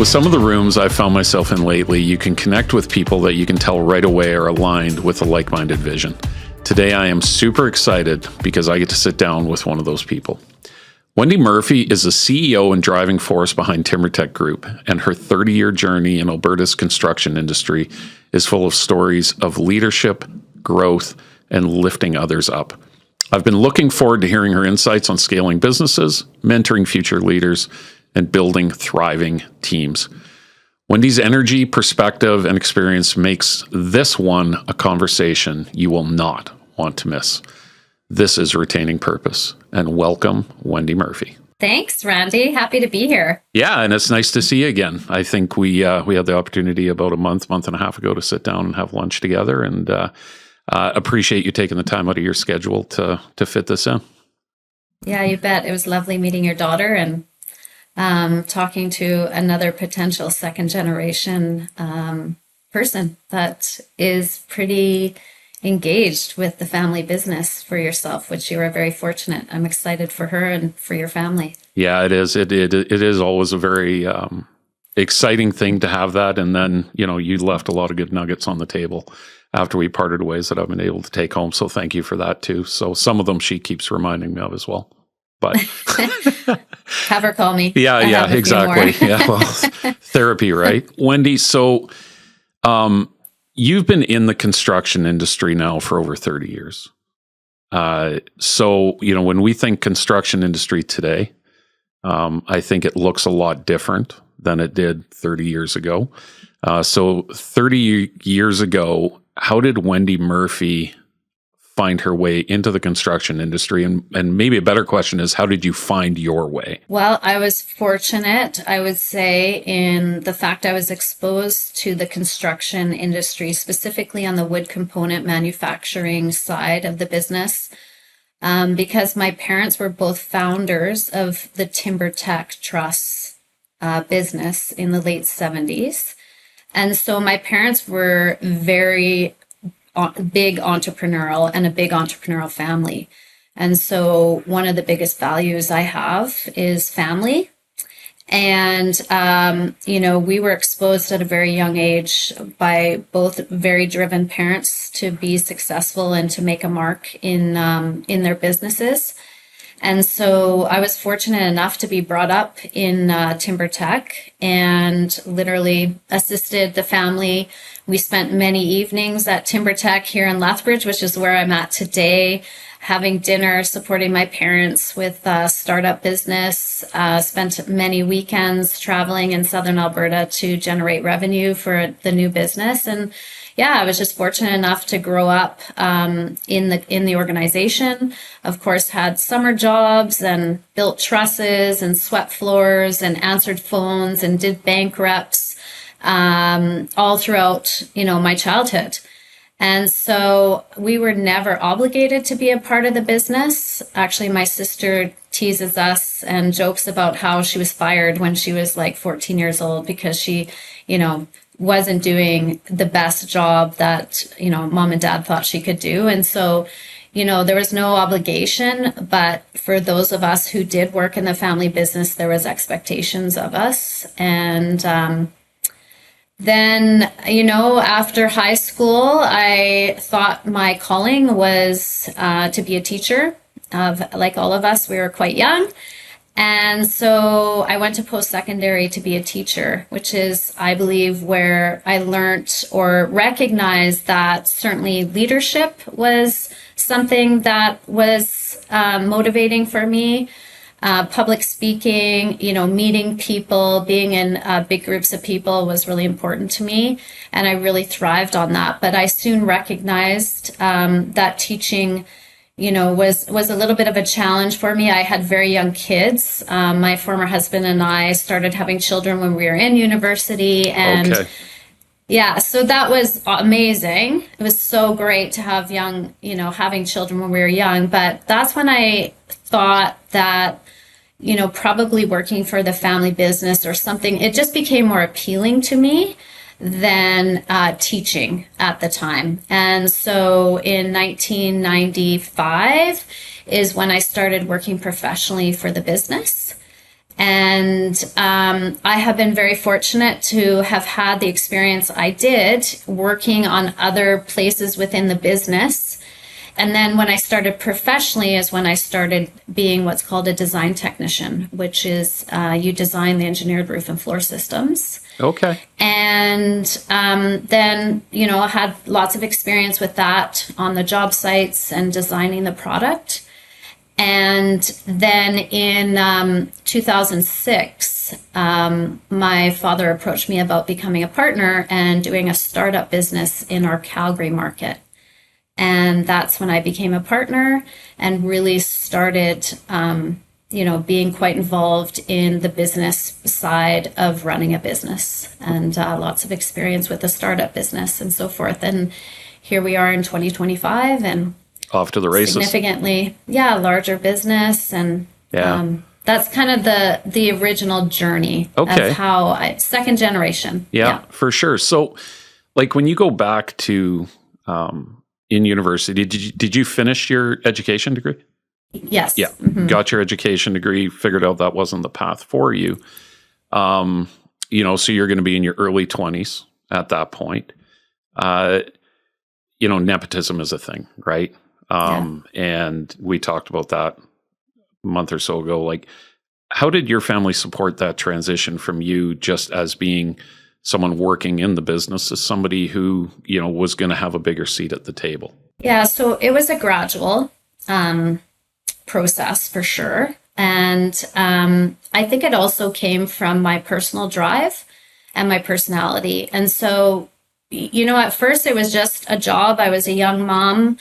With some of the rooms I've found myself in lately, you can connect with people that you can tell right away are aligned with a like-minded vision. Today, I am super excited because I get to sit down with one of those people. Wendy Murphy is the CEO and driving force behind TimberTech Group, and her 30-year journey in Alberta's construction industry is full of stories of leadership, growth, and lifting others up. I've been looking forward to hearing her insights on scaling businesses, mentoring future leaders, and building thriving teams. Wendy's energy, perspective, and experience makes this one a conversation you will not want to miss. This is Retaining Purpose, and welcome, Wendy Murphy. Thanks, Randy. Happy to be here. Yeah, and it's nice to see you again. I think we had the opportunity about a month and a half ago to sit down and have lunch together, and appreciate you taking the time out of your schedule to fit this in. Yeah, you bet. It was lovely meeting your daughter and talking to another potential second generation person that is pretty engaged with the family business for yourself, which you are very fortunate. I'm excited for her and for your family. Yeah, it is. It is always a very exciting thing to have that. And then, you left a lot of good nuggets on the table after we parted ways that I've been able to take home. So thank you for that too. So some of them she keeps reminding me of as well. But have her call me. Yeah, exactly. Yeah, well, therapy, right? Wendy, so you've been in the construction industry now for over 30 years. So, when we think construction industry today, I think it looks a lot different than it did 30 years ago. So 30 years ago, how did Wendy Murphy find her way into the construction industry? And maybe a better question is, how did you find your way? Well, I was fortunate, I would say, in the fact I was exposed to the construction industry, specifically on the wood component manufacturing side of the business, because my parents were both founders of the Tech Truss business in the late 70s. And so my parents were very big entrepreneurial and a big entrepreneurial family. And so one of the biggest values I have is family. And, we were exposed at a very young age by both very driven parents to be successful and to make a mark in their businesses. And so I was fortunate enough to be brought up in TimberTech and literally assisted the family. We spent many evenings at TimberTech here in Lethbridge, which is where I'm at today, having dinner, supporting my parents with startup business, spent many weekends traveling in Southern Alberta to generate revenue for the new business. And yeah, I was just fortunate enough to grow up in the organization. Of course, had summer jobs and built trusses and swept floors and answered phones and did bank reps all throughout, my childhood. And so we were never obligated to be a part of the business. Actually, my sister teases us and jokes about how she was fired when she was like 14 years old because she, wasn't doing the best job that, mom and dad thought she could do. And so, there was no obligation, but for those of us who did work in the family business, there was expectations of us. And then, after high school, I thought my calling was to be a teacher. Like all of us, we were quite young. And so I went to post-secondary to be a teacher, which is, I believe, where I learned or recognized that certainly leadership was something that was motivating for me. Public speaking, meeting people, being in big groups of people was really important to me. And I really thrived on that. But I soon recognized that teaching was a little bit of a challenge for me. I had very young kids. My former husband and I started having children when we were in university. And okay. Yeah, so that was amazing. It was so great to have having children when we were young. But that's when I thought that, probably working for the family business or something, it just became more appealing to me than teaching at the time. And so in 1995 is when I started working professionally for the business. And I have been very fortunate to have had the experience I did working on other places within the business. And then when I started professionally is when I started being what's called a design technician, which is you design the engineered roof and floor systems. Okay. And then, I had lots of experience with that on the job sites and designing the product. And then in 2006, my father approached me about becoming a partner and doing a startup business in our Calgary market. And that's when I became a partner and really started, being quite involved in the business side of running a business, and lots of experience with the startup business and so forth. And here we are in 2025 and off to the races. Significantly, larger business. And that's kind of the original journey of how second generation. Yeah, for sure. So like when you go back to in university, did you finish your education degree? Yes. Yeah. Mm-hmm. Got your education degree, figured out that wasn't the path for you. So you're going to be in your early 20s at that point. Nepotism is a thing, right? And we talked about that a month or so ago. Like, how did your family support that transition from you just as being someone working in the business to somebody who, was going to have a bigger seat at the table? Yeah, so it was a gradual process for sure. And I think it also came from my personal drive and my personality. And so, at first it was just a job. I was a young mom.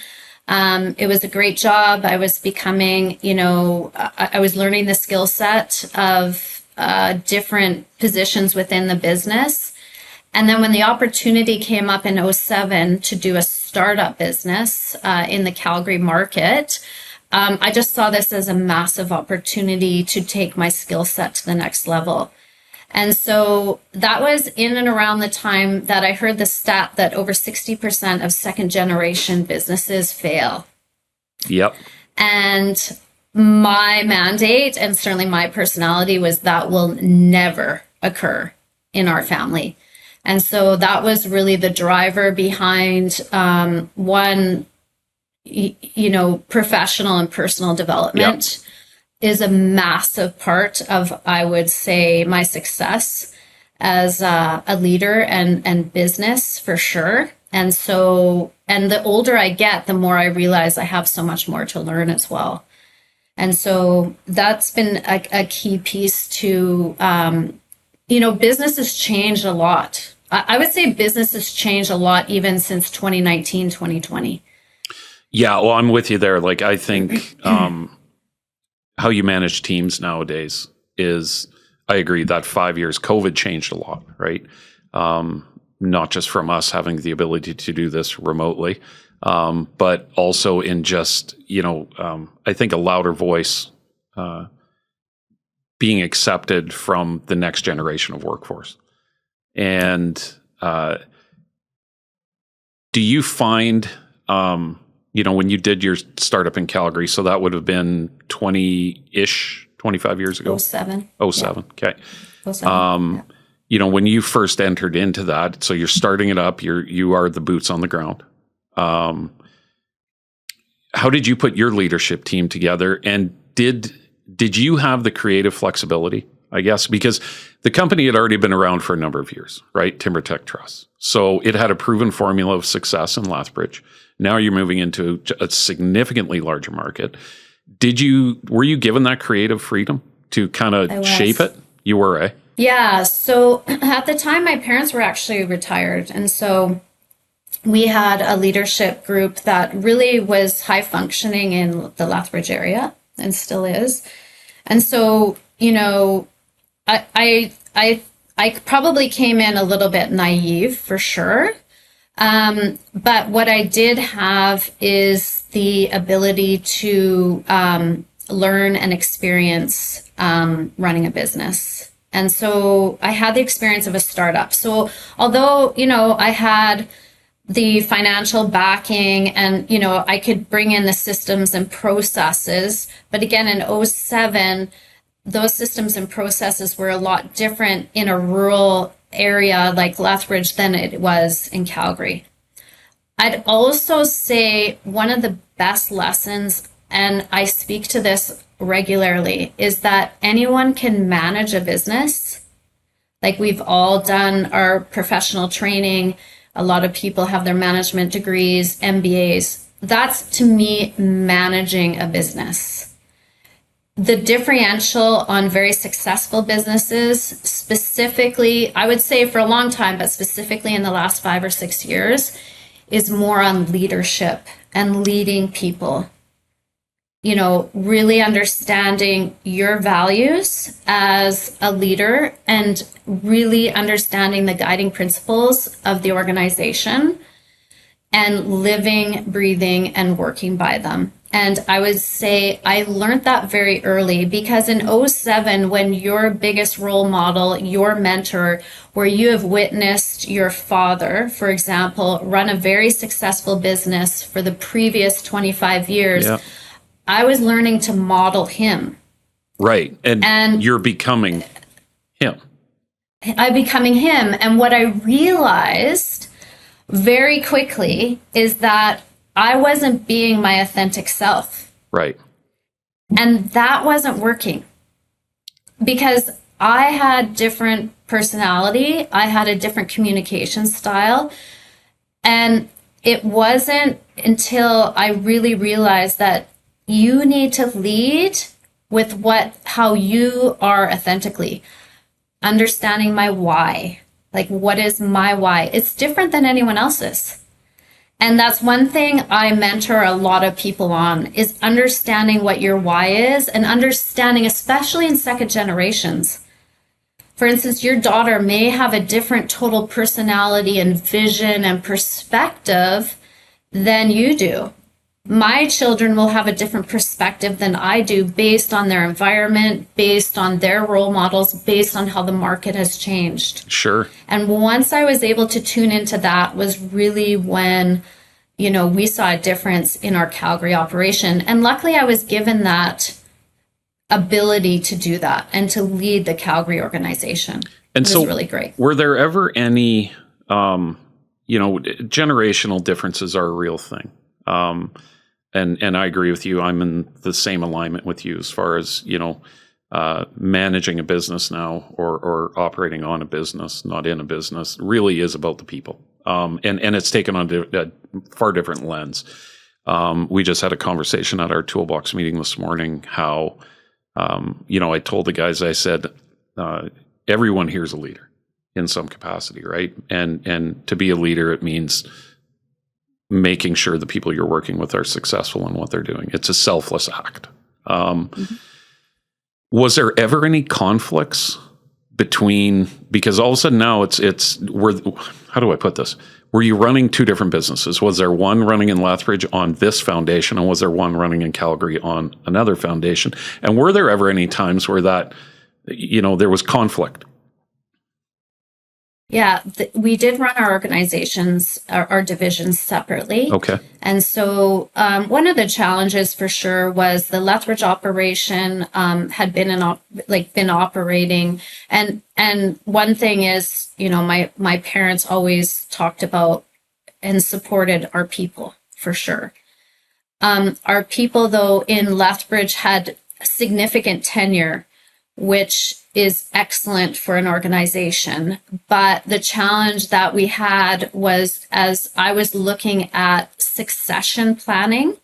It was a great job. I was becoming, I was learning the skill set of different positions within the business. And then when the opportunity came up in '07 to do a startup business in the Calgary market, I just saw this as a massive opportunity to take my skill set to the next level. And so that was in and around the time that I heard the stat that over 60% of second generation businesses fail. Yep. And my mandate and certainly my personality was that will never occur in our family. And so that was really the driver behind one, professional and personal development. Yep. Is a massive part of, I would say, my success as a leader and business for sure. And so, and the older I get, the more I realize I have so much more to learn as well. And so that's been a key piece to, business has changed a lot. I would say business has changed a lot even since 2019, 2020. Yeah, well, I'm with you there. Like, I think how you manage teams nowadays is, I agree that 5 years, COVID changed a lot, right? Not just from us having the ability to do this remotely, but also in just, I think a louder voice being accepted from the next generation of workforce. And do you find, when you did your startup in Calgary, so that would have been 20-ish, 25 years ago? '07. '07, yeah. Okay. '07, when you first entered into that, so you're starting it up, you are the boots on the ground. How did you put your leadership team together? And did you have the creative flexibility, I guess? Because the company had already been around for a number of years, right? Tech Truss. So it had a proven formula of success in Lethbridge. Now you're moving into a significantly larger market. Were you given that creative freedom to kind of shape it? You were, eh? Yeah. So at the time, my parents were actually retired. And so we had a leadership group that really was high functioning in the Lethbridge area and still is. And so, I probably came in a little bit naive for sure. But what I did have is the ability to learn and experience running a business. And so I had the experience of a startup. So although, I had the financial backing and, I could bring in the systems and processes, but again, in '07, those systems and processes were a lot different in a rural area like Lethbridge than it was in Calgary. I'd also say one of the best lessons, and I speak to this regularly, is that anyone can manage a business. Like, we've all done our professional training. A lot of people have their management degrees, MBAs. That's, to me, managing a business. The differential on very successful businesses, specifically, I would say for a long time, but specifically in the last 5 or 6 years, is more on leadership and leading people. You know, really understanding your values as a leader and really understanding the guiding principles of the organization and living, breathing, and working by them. And I would say I learned that very early, because in '07, when your biggest role model, your mentor, where you have witnessed your father, for example, run a very successful business for the previous 25 years, Yeah. I was learning to model him. Right. And you're becoming him. I'm becoming him. And what I realized very quickly is that I wasn't being my authentic self. Right. And that wasn't working, because I had different personality. I had a different communication style. And it wasn't until I really realized that you need to lead with how you are authentically. Understanding my why. Like, what is my why? It's different than anyone else's. And that's one thing I mentor a lot of people on, is understanding what your why is, and understanding, especially in second generations. For instance, your daughter may have a different total personality and vision and perspective than you do. My children will have a different perspective than I do, based on their environment, based on their role models, based on how the market has changed. Sure. And once I was able to tune into that was really when, you know, we saw a difference in our Calgary operation. And luckily I was given that ability to do that and to lead the Calgary organization. And it was really great. Were there ever any, generational differences are a real thing. And I agree with you. I'm in the same alignment with you as far as, managing a business now, or operating on a business, not in a business, really is about the people. And it's taken on a far different lens. We just had a conversation at our toolbox meeting this morning, how, I told the guys, I said, everyone here is a leader in some capacity, right? And to be a leader, it means making sure the people you're working with are successful in what they're doing. It's a selfless act. Was there ever any conflicts between, because all of a sudden now how do I put this? Were you running two different businesses? Was there one running in Lethbridge on this foundation, and was there one running in Calgary on another foundation? And were there ever any times where that, there was conflict? Yeah, we did run our organizations, our divisions separately. Okay. And so one of the challenges for sure was the Lethbridge operation had been operating. And one thing is, my parents always talked about and supported our people, for sure. Our people, though, in Lethbridge had significant tenure, which is excellent for an organization. But the challenge that we had was, as I was looking at succession planning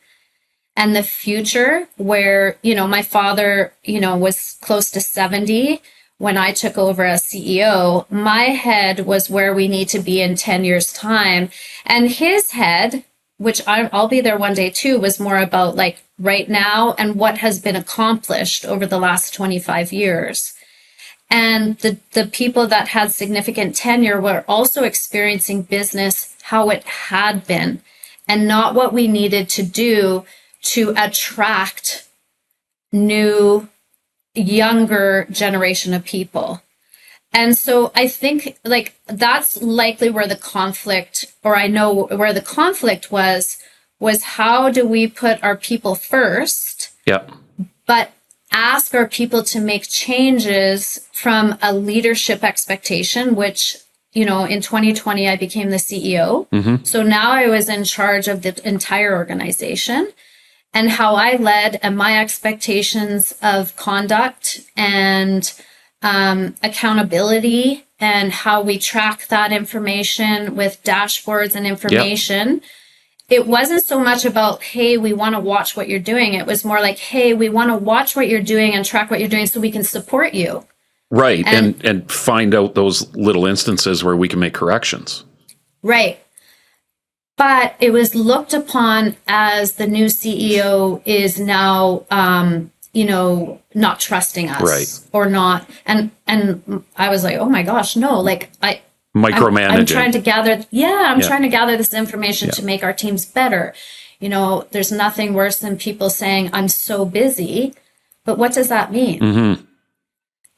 and the future, where, my father, was close to 70 when I took over as CEO, my head was where we need to be in 10 years' time. And his head, which I'll be there one day too, was more about like right now and what has been accomplished over the last 25 years. And the people that had significant tenure were also experiencing business how it had been, and not what we needed to do to attract new, younger generation of people. And so I think that's likely where the conflict, or I know where the conflict was how do we put our people first? Yeah. But ask our people to make changes from a leadership expectation, which, in 2020, I became the CEO. So now I was in charge of the entire organization, and how I led and my expectations of conduct and accountability, and how we track that information with dashboards and information. Yep. It wasn't so much about, hey, we want to watch what you're doing. It was more like, hey, we want to watch what you're doing and track what you're doing so we can support you. Right. And find out those little instances where we can make corrections. Right. But it was looked upon as the new CEO is now, not trusting us. Right. Or not. And I was like, oh my gosh, no, micromanaging. I'm trying to gather. Trying to gather this information to make our teams better. There's nothing worse than people saying, I'm so busy, but what does that mean? Mm-hmm.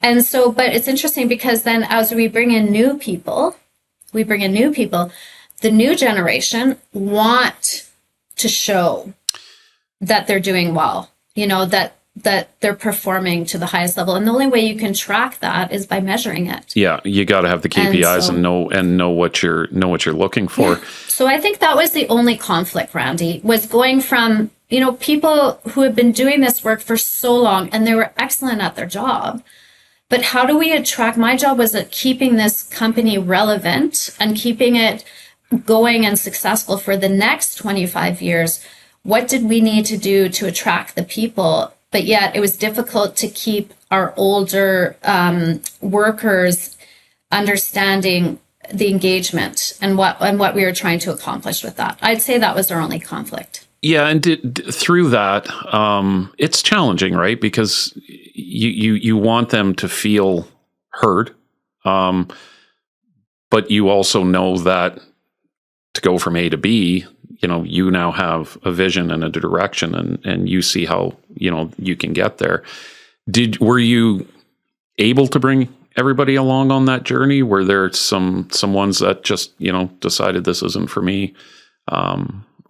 And so, but it's interesting because then as we bring in new people, the new generation want to show that they're doing well, that they're performing to the highest level. And the only way you can track that is by measuring it. Yeah. You got to have the KPIs and know what you're looking for. Yeah. So I think that was the only conflict, Randy, was going from, people who have been doing this work for so long and they were excellent at their job. But how do we attract? My job was at keeping this company relevant and keeping it going and successful for the next 25 years. What did we need to do to attract the people? But yet it was difficult to keep our older workers understanding the engagement and what we were trying to accomplish with that. I'd say that was our only conflict. Yeah, and through that, it's challenging, right? Because you want them to feel heard, but you also know that to go from A to B, you now have a vision and a direction, and you see how you can get there. Were you able to bring everybody along on that journey? Were there some ones that just decided this isn't for me,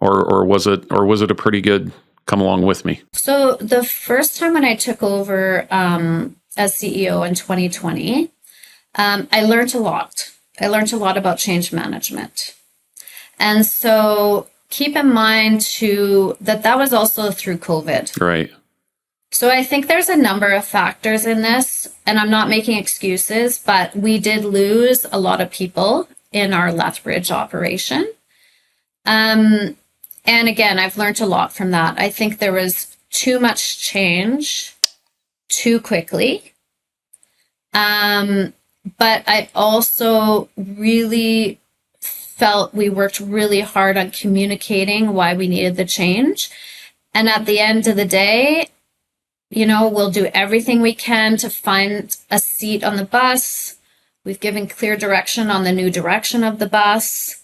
or was it a pretty good come along with me? So the first time when I took over as CEO in 2020, I learned a lot. I learned a lot about change management, and so keep in mind too that was also through COVID. Right. So I think there's a number of factors in this, and I'm not making excuses, but we did lose a lot of people in our Lethbridge operation. And again, I've learned a lot from that. I think there was too much change too quickly. But I also really felt we worked really hard on communicating why we needed the change. And at the end of the day, we'll do everything we can to find a seat on the bus. We've given clear direction on the new direction of the bus.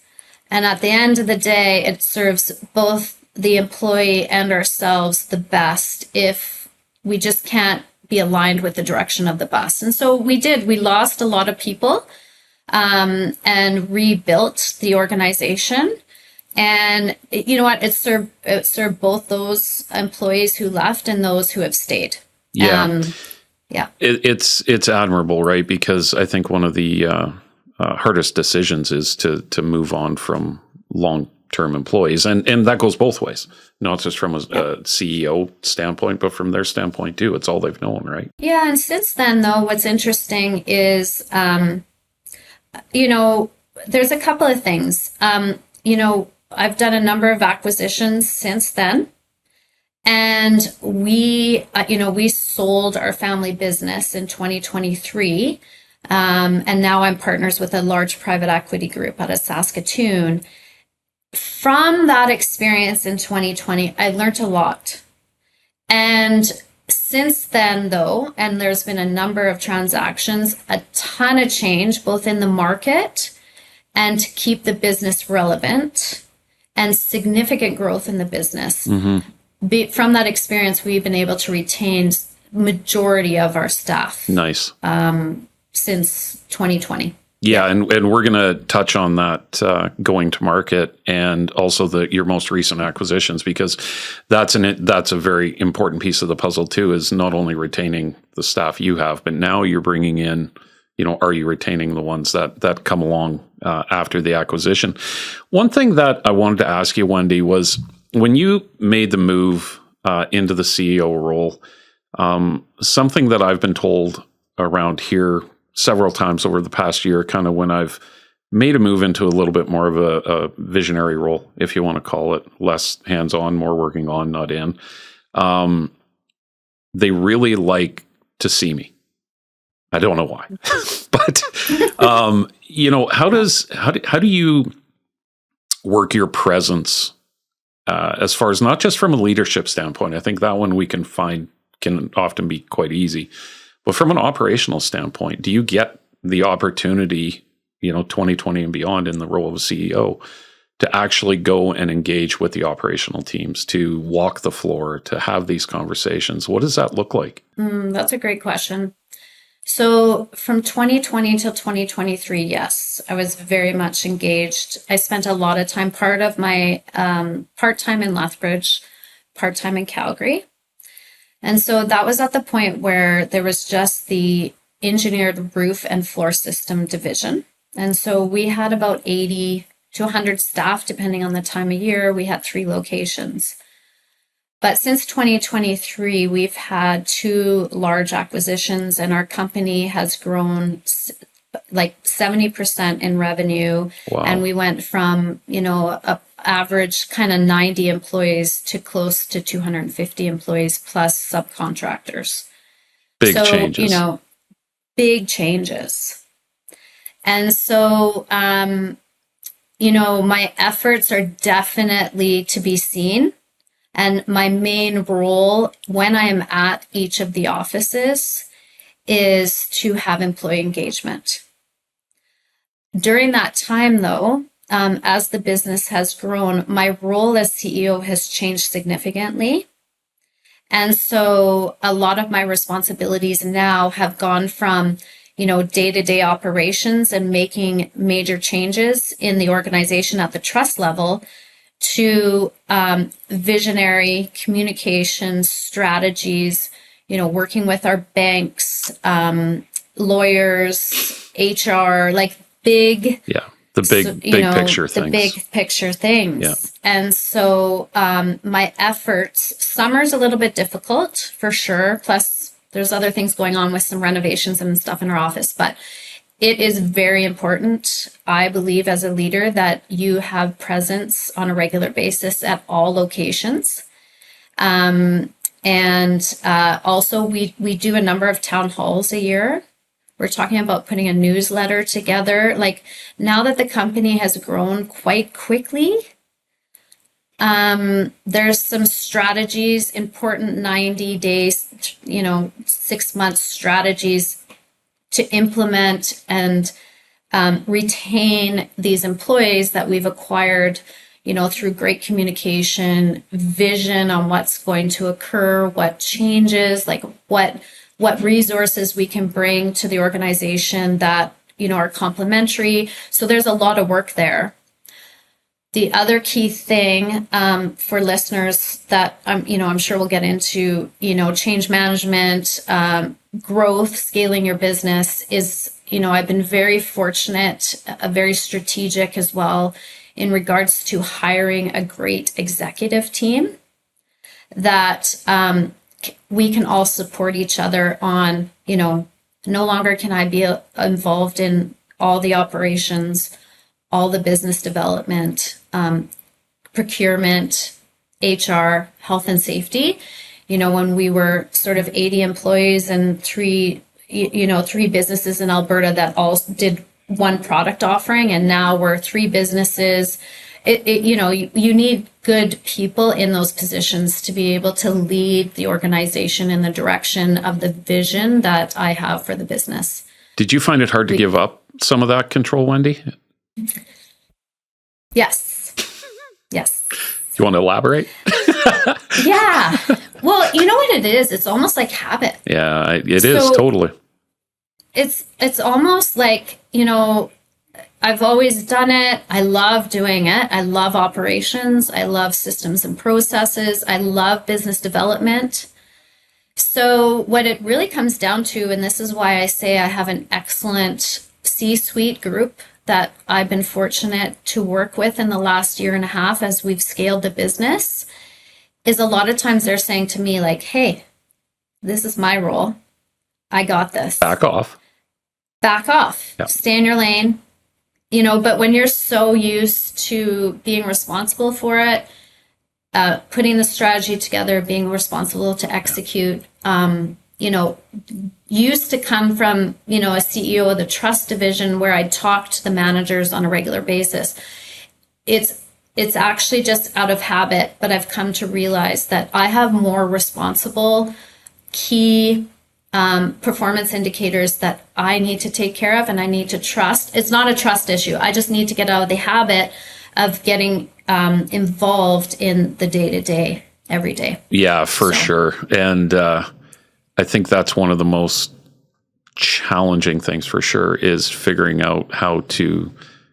And at the end of the day, it serves both the employee and ourselves the best if we just can't be aligned with the direction of the bus. And so we lost a lot of people. And rebuilt the organization. And you know what? It served both those employees who left and those who have stayed. Yeah. It's admirable, right? Because I think one of the hardest decisions is to move on from long-term employees. And that goes both ways, not just from a CEO standpoint, but from their standpoint too. It's all they've known, right? Yeah. And since then, though, what's interesting is, there's a couple of things. I've done a number of acquisitions since then. And we sold our family business in 2023. And now I'm partners with a large private equity group out of Saskatoon. From that experience in 2020, I learned a lot. And since then, though, and there's been a number of transactions, a ton of change, both in the market and to keep the business relevant, and significant growth in the business. Mm-hmm. From that experience, we've been able to retain majority of our staff. Nice. Since 2020. Yeah, and we're going to touch on that going to market and also your most recent acquisitions, because that's a very important piece of the puzzle too, is not only retaining the staff you have, but now you're bringing in, are you retaining the ones that come along after the acquisition? One thing that I wanted to ask you, Wendy, was when you made the move into the CEO role, something that I've been told around here several times over the past year, kind of when I've made a move into a little bit more of a visionary role, if you want to call it, less hands-on, more working on, not in. They really like to see me. I don't know why, but how do you work your presence as far as not just from a leadership standpoint? I think that one we can find can often be quite easy. But from an operational standpoint, do you get the opportunity, 2020 and beyond in the role of a CEO, to actually go and engage with the operational teams, to walk the floor, to have these conversations? What does that look like? That's a great question. So from 2020 till 2023, yes, I was very much engaged. I spent a lot of time, part of my part-time in Lethbridge, part-time in Calgary. And so that was at the point where there was just the engineered roof and floor system division. And so we had about 80 to 100 staff, depending on the time of year. We had 3 locations. But since 2023, we've had 2 large acquisitions, and our company has grown like 70% in revenue. Wow. And we went from, a average kind of 90 employees to close to 250 employees plus subcontractors. Big changes. Big changes. And so, my efforts are definitely to be seen. And my main role when I am at each of the offices is to have employee engagement. During that time, though, as the business has grown, my role as CEO has changed significantly. And so a lot of my responsibilities now have gone from, day-to-day operations and making major changes in the organization at the trust level to visionary communication strategies, working with our banks, lawyers, HR, like big... Yeah. The big picture things. The big picture things. Yeah. And so my efforts, summer's a little bit difficult for sure. Plus there's other things going on with some renovations and stuff in our office, but it is very important, I believe, as a leader, that you have presence on a regular basis at all locations. And also we do a number of town halls a year. We're talking about putting a newsletter together. Like, now that the company has grown quite quickly, there's some strategies, important 90 days, 6 months strategies to implement and retain these employees that we've acquired, through great communication, vision on what's going to occur, what changes, like what resources we can bring to the organization that, are complementary. So there's a lot of work there. The other key thing for listeners that I'm sure we'll get into, change management, growth, scaling your business is, I've been very fortunate, very strategic as well in regards to hiring a great executive team that we can all support each other on, no longer can I be involved in all the operations, all the business development, procurement, HR, health and safety. When we were sort of 80 employees and 3 businesses in Alberta that all did one product offering, and now we're 3 businesses. You need good people in those positions to be able to lead the organization in the direction of the vision that I have for the business. Did you find it hard to give up some of that control, Wendy? Yes. Yes. Do you want to elaborate? Yeah. Well, you know what it is? It's almost like habit. Yeah, it is totally. it's almost like, I've always done it. I love doing it. I love operations. I love systems and processes. I love business development. So what it really comes down to, and this is why I say I have an excellent C-suite group that I've been fortunate to work with in the last year and a half as we've scaled the business, is a lot of times they're saying to me like, hey, this is my role. I got this. Back off. Back off. Yeah. Stay in your lane. But when you're so used to being responsible for it, putting the strategy together, being responsible to execute, used to come from, a CEO of the trust division where I talk to the managers on a regular basis. It's actually just out of habit, but I've come to realize that I have more responsible key performance indicators that I need to take care of and I need to trust. It's not a trust issue. I just need to get out of the habit of getting involved in the day-to-day every day. Yeah, for sure. And I think that's one of the most challenging things for sure is figuring out how to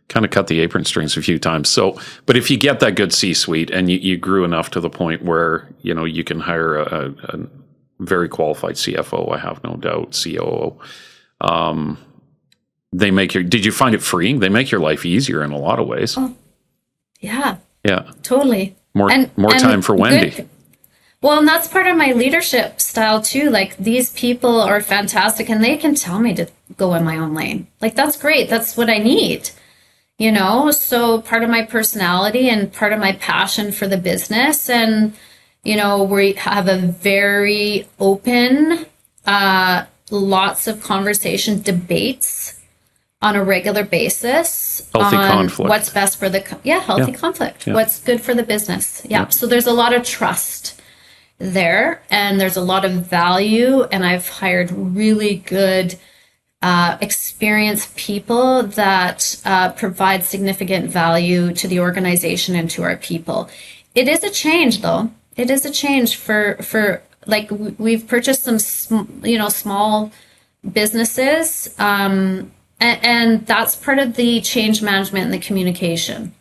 kind of cut the apron strings a few times. So, but if you get that good C-suite and you grew enough to the point where, you can hire a very qualified CFO, I have no doubt, COO. Did you find it freeing? They make your life easier in a lot of ways. Oh, yeah. Yeah. Totally. More time for Wendy. Good. Well, and that's part of my leadership style too. Like these people are fantastic and they can tell me to go in my own lane. Like that's great. That's what I need. So part of my personality and part of my passion for the business and we have a very open, lots of conversation, debates on a regular basis. Healthy on conflict. What's best for healthy conflict. Yeah. What's good for the business. Yeah. So there's a lot of trust there and there's a lot of value. And I've hired really good, experienced people that provide significant value to the organization and to our people. It is a change though. It is a change for like we've purchased some, small businesses. And that's part of the change management and the communication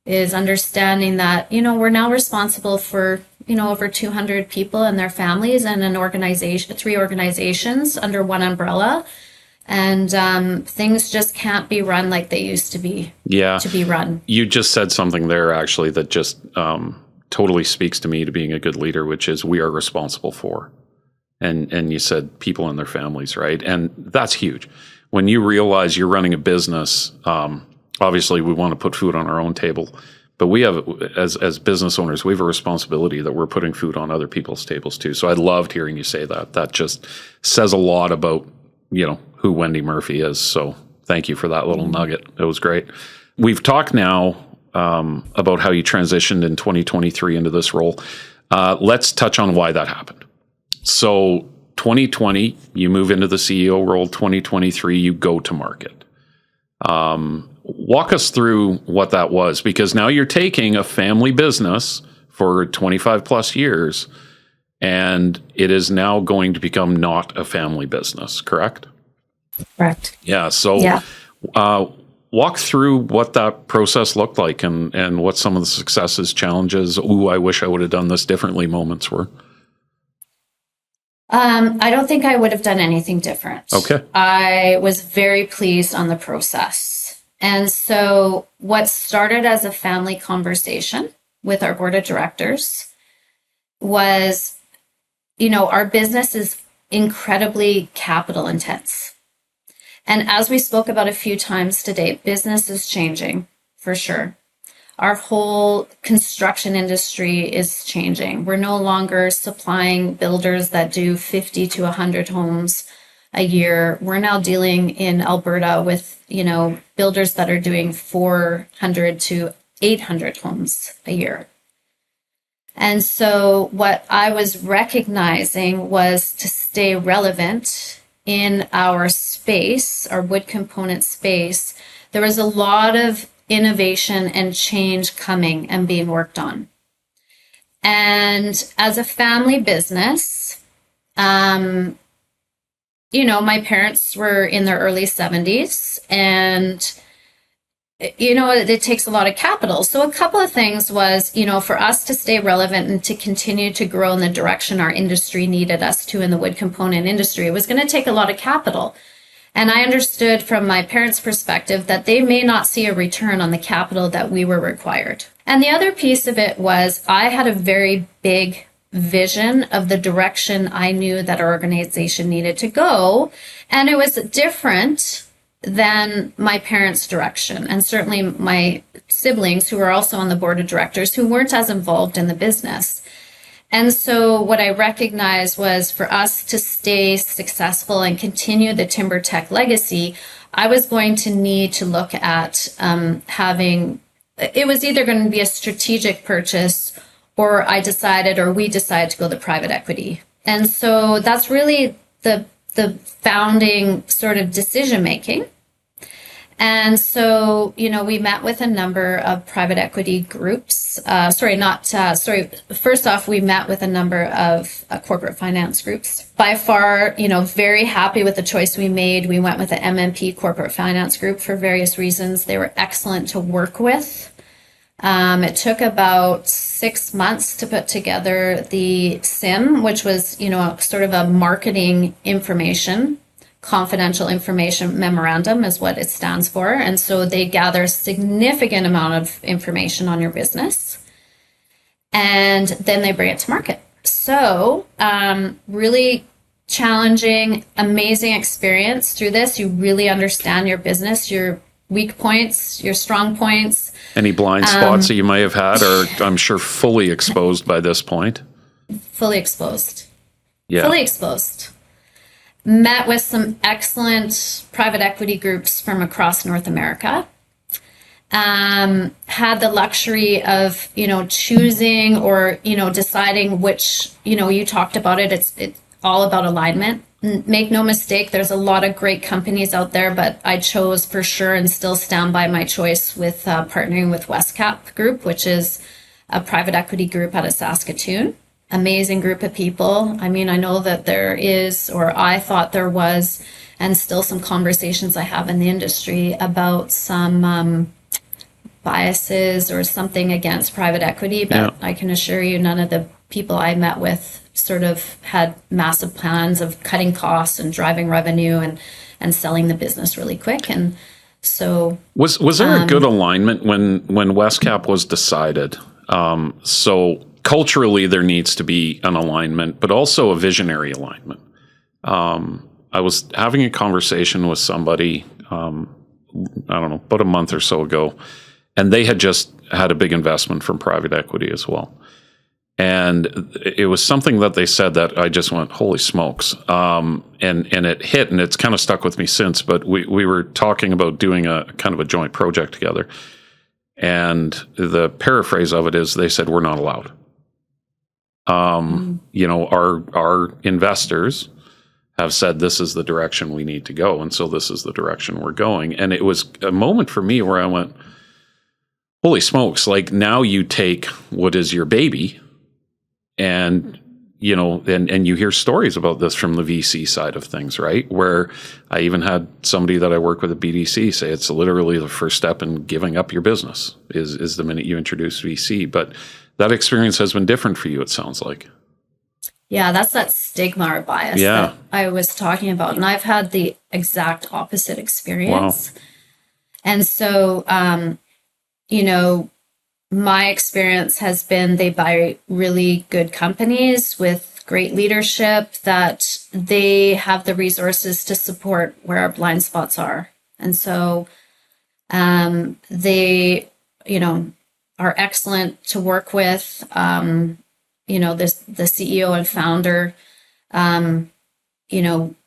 is understanding that, we're now responsible for, over 200 people and their families and an organization, 3 organizations under one umbrella. And things just can't be run like they used to be. Yeah. To be run. You just said something there actually that just totally speaks to me to being a good leader, which is we are responsible for. And you said people and their families, right? And that's huge. When you realize you're running a business, obviously we want to put food on our own table, but we have, as business owners, we have a responsibility that we're putting food on other people's tables too. So I loved hearing you say that. That just says a lot about, who Wendy Murphy is. So thank you for that little nugget. It was great. We've talked now about how you transitioned in 2023 into this role. Let's touch on why that happened. So 2020, you move into the CEO role. 2023, you go to market. Walk us through what that was, because now you're taking a family business for 25 plus years, and it is now going to become not a family business, correct? Correct. Yeah. So walk through what that process looked like and what some of the successes, challenges, I wish I would have done this differently moments were. I don't think I would have done anything different. Okay. I was very pleased on the process. And so what started as a family conversation with our board of directors was, our business is incredibly capital intense. And as we spoke about a few times today, business is changing for sure. Our whole construction industry is changing. We're no longer supplying builders that do 50 to 100 homes a year. We're now dealing in Alberta with, builders that are doing 400 to 800 homes a year. And so what I was recognizing was to stay relevant in our space, our wood component space, there was a lot of innovation and change coming and being worked on. And as a family business, my parents were in their early 70s, and it takes a lot of capital. So a couple of things was, for us to stay relevant and to continue to grow in the direction our industry needed us to in the wood component industry, it was going to take a lot of capital. And I understood from my parents' perspective that they may not see a return on the capital that we were required. And the other piece of it was I had a very big vision of the direction I knew that our organization needed to go. And it was different than my parents' direction, and certainly my siblings, who are also on the board of directors, who weren't as involved in the business. And so what I recognized was, for us to stay successful and continue the Timber Tech legacy, I was going to need to look at it was either going to be a strategic purchase, or we decided to go the private equity. And so that's really the founding sort of decision making. And so, we met with a number of private equity groups. First off, we met with a number of corporate finance groups. By far, very happy with the choice we made. We went with the MMP Corporate Finance Group for various reasons. They were excellent to work with. It took about 6 months to put together the SIM, which was, sort of a marketing confidential information memorandum is what it stands for. And so they gather a significant amount of information on your business, and then they bring it to market. So really challenging, amazing experience through this. You really understand your business, your weak points, your strong points. Any blind spots that you might have had, or I'm sure fully exposed by this point? Fully exposed. Yeah. Fully exposed. Met with some excellent private equity groups from across North America. Had the luxury of, choosing or, deciding which, you talked about it. It's all about alignment. Make no mistake, there's a lot of great companies out there, but I chose for sure and still stand by my choice with partnering with Westcap Group, which is a private equity group out of Saskatoon. Amazing group of people. I mean, I know that there is, or I thought there was, and still some conversations I have in the industry about some biases or something against private equity, but I can assure you none of the people I met with sort of had massive plans of cutting costs and driving revenue and selling the business really quick. And so was there a good alignment when Westcap was decided? So culturally, there needs to be an alignment, but also a visionary alignment. I was having a conversation with somebody, I don't know, about a month or so ago, and they had just had a big investment from private equity as well. And it was something that they said that I just went, holy smokes. And it hit, and it's kind of stuck with me since, but we were talking about doing a kind of a joint project together. And the paraphrase of it is, they said, we're not allowed. Our investors have said this is the direction we need to go, and so this is the direction we're going. And it was a moment for me where I went, holy smokes, like now you take what is your baby, and and you hear stories about this from the VC side of things, right? Where I even had somebody that I work with at BDC say it's literally the first step in giving up your business is the minute you introduce VC. But that experience has been different for you, it sounds like. Yeah, that's that stigma or bias that I was talking about. And I've had the exact opposite experience. Wow. And so, my experience has been they buy really good companies with great leadership that they have the resources to support where our blind spots are. And so they, are excellent to work with. The CEO and founder,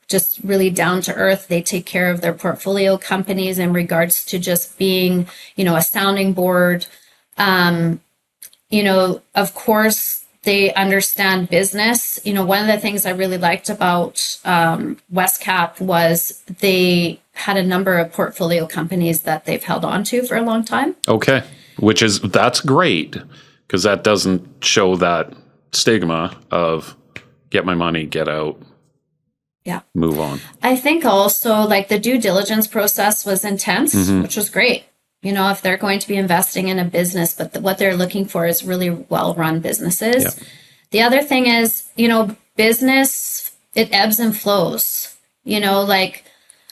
just really down to earth. They take care of their portfolio companies in regards to just being, a sounding board. Of course, they understand business. One of the things I really liked about Westcap was they had a number of portfolio companies that they've held on to for a long time. Okay. That's great, because that doesn't show that stigma of get my money, get out. Yeah. move on. I think also like the due diligence process was intense, which was great. You know, if they're going to be investing in a business, but what they're looking for is really well-run businesses. Yeah. The other thing is, you know, business, it ebbs and flows. You know, like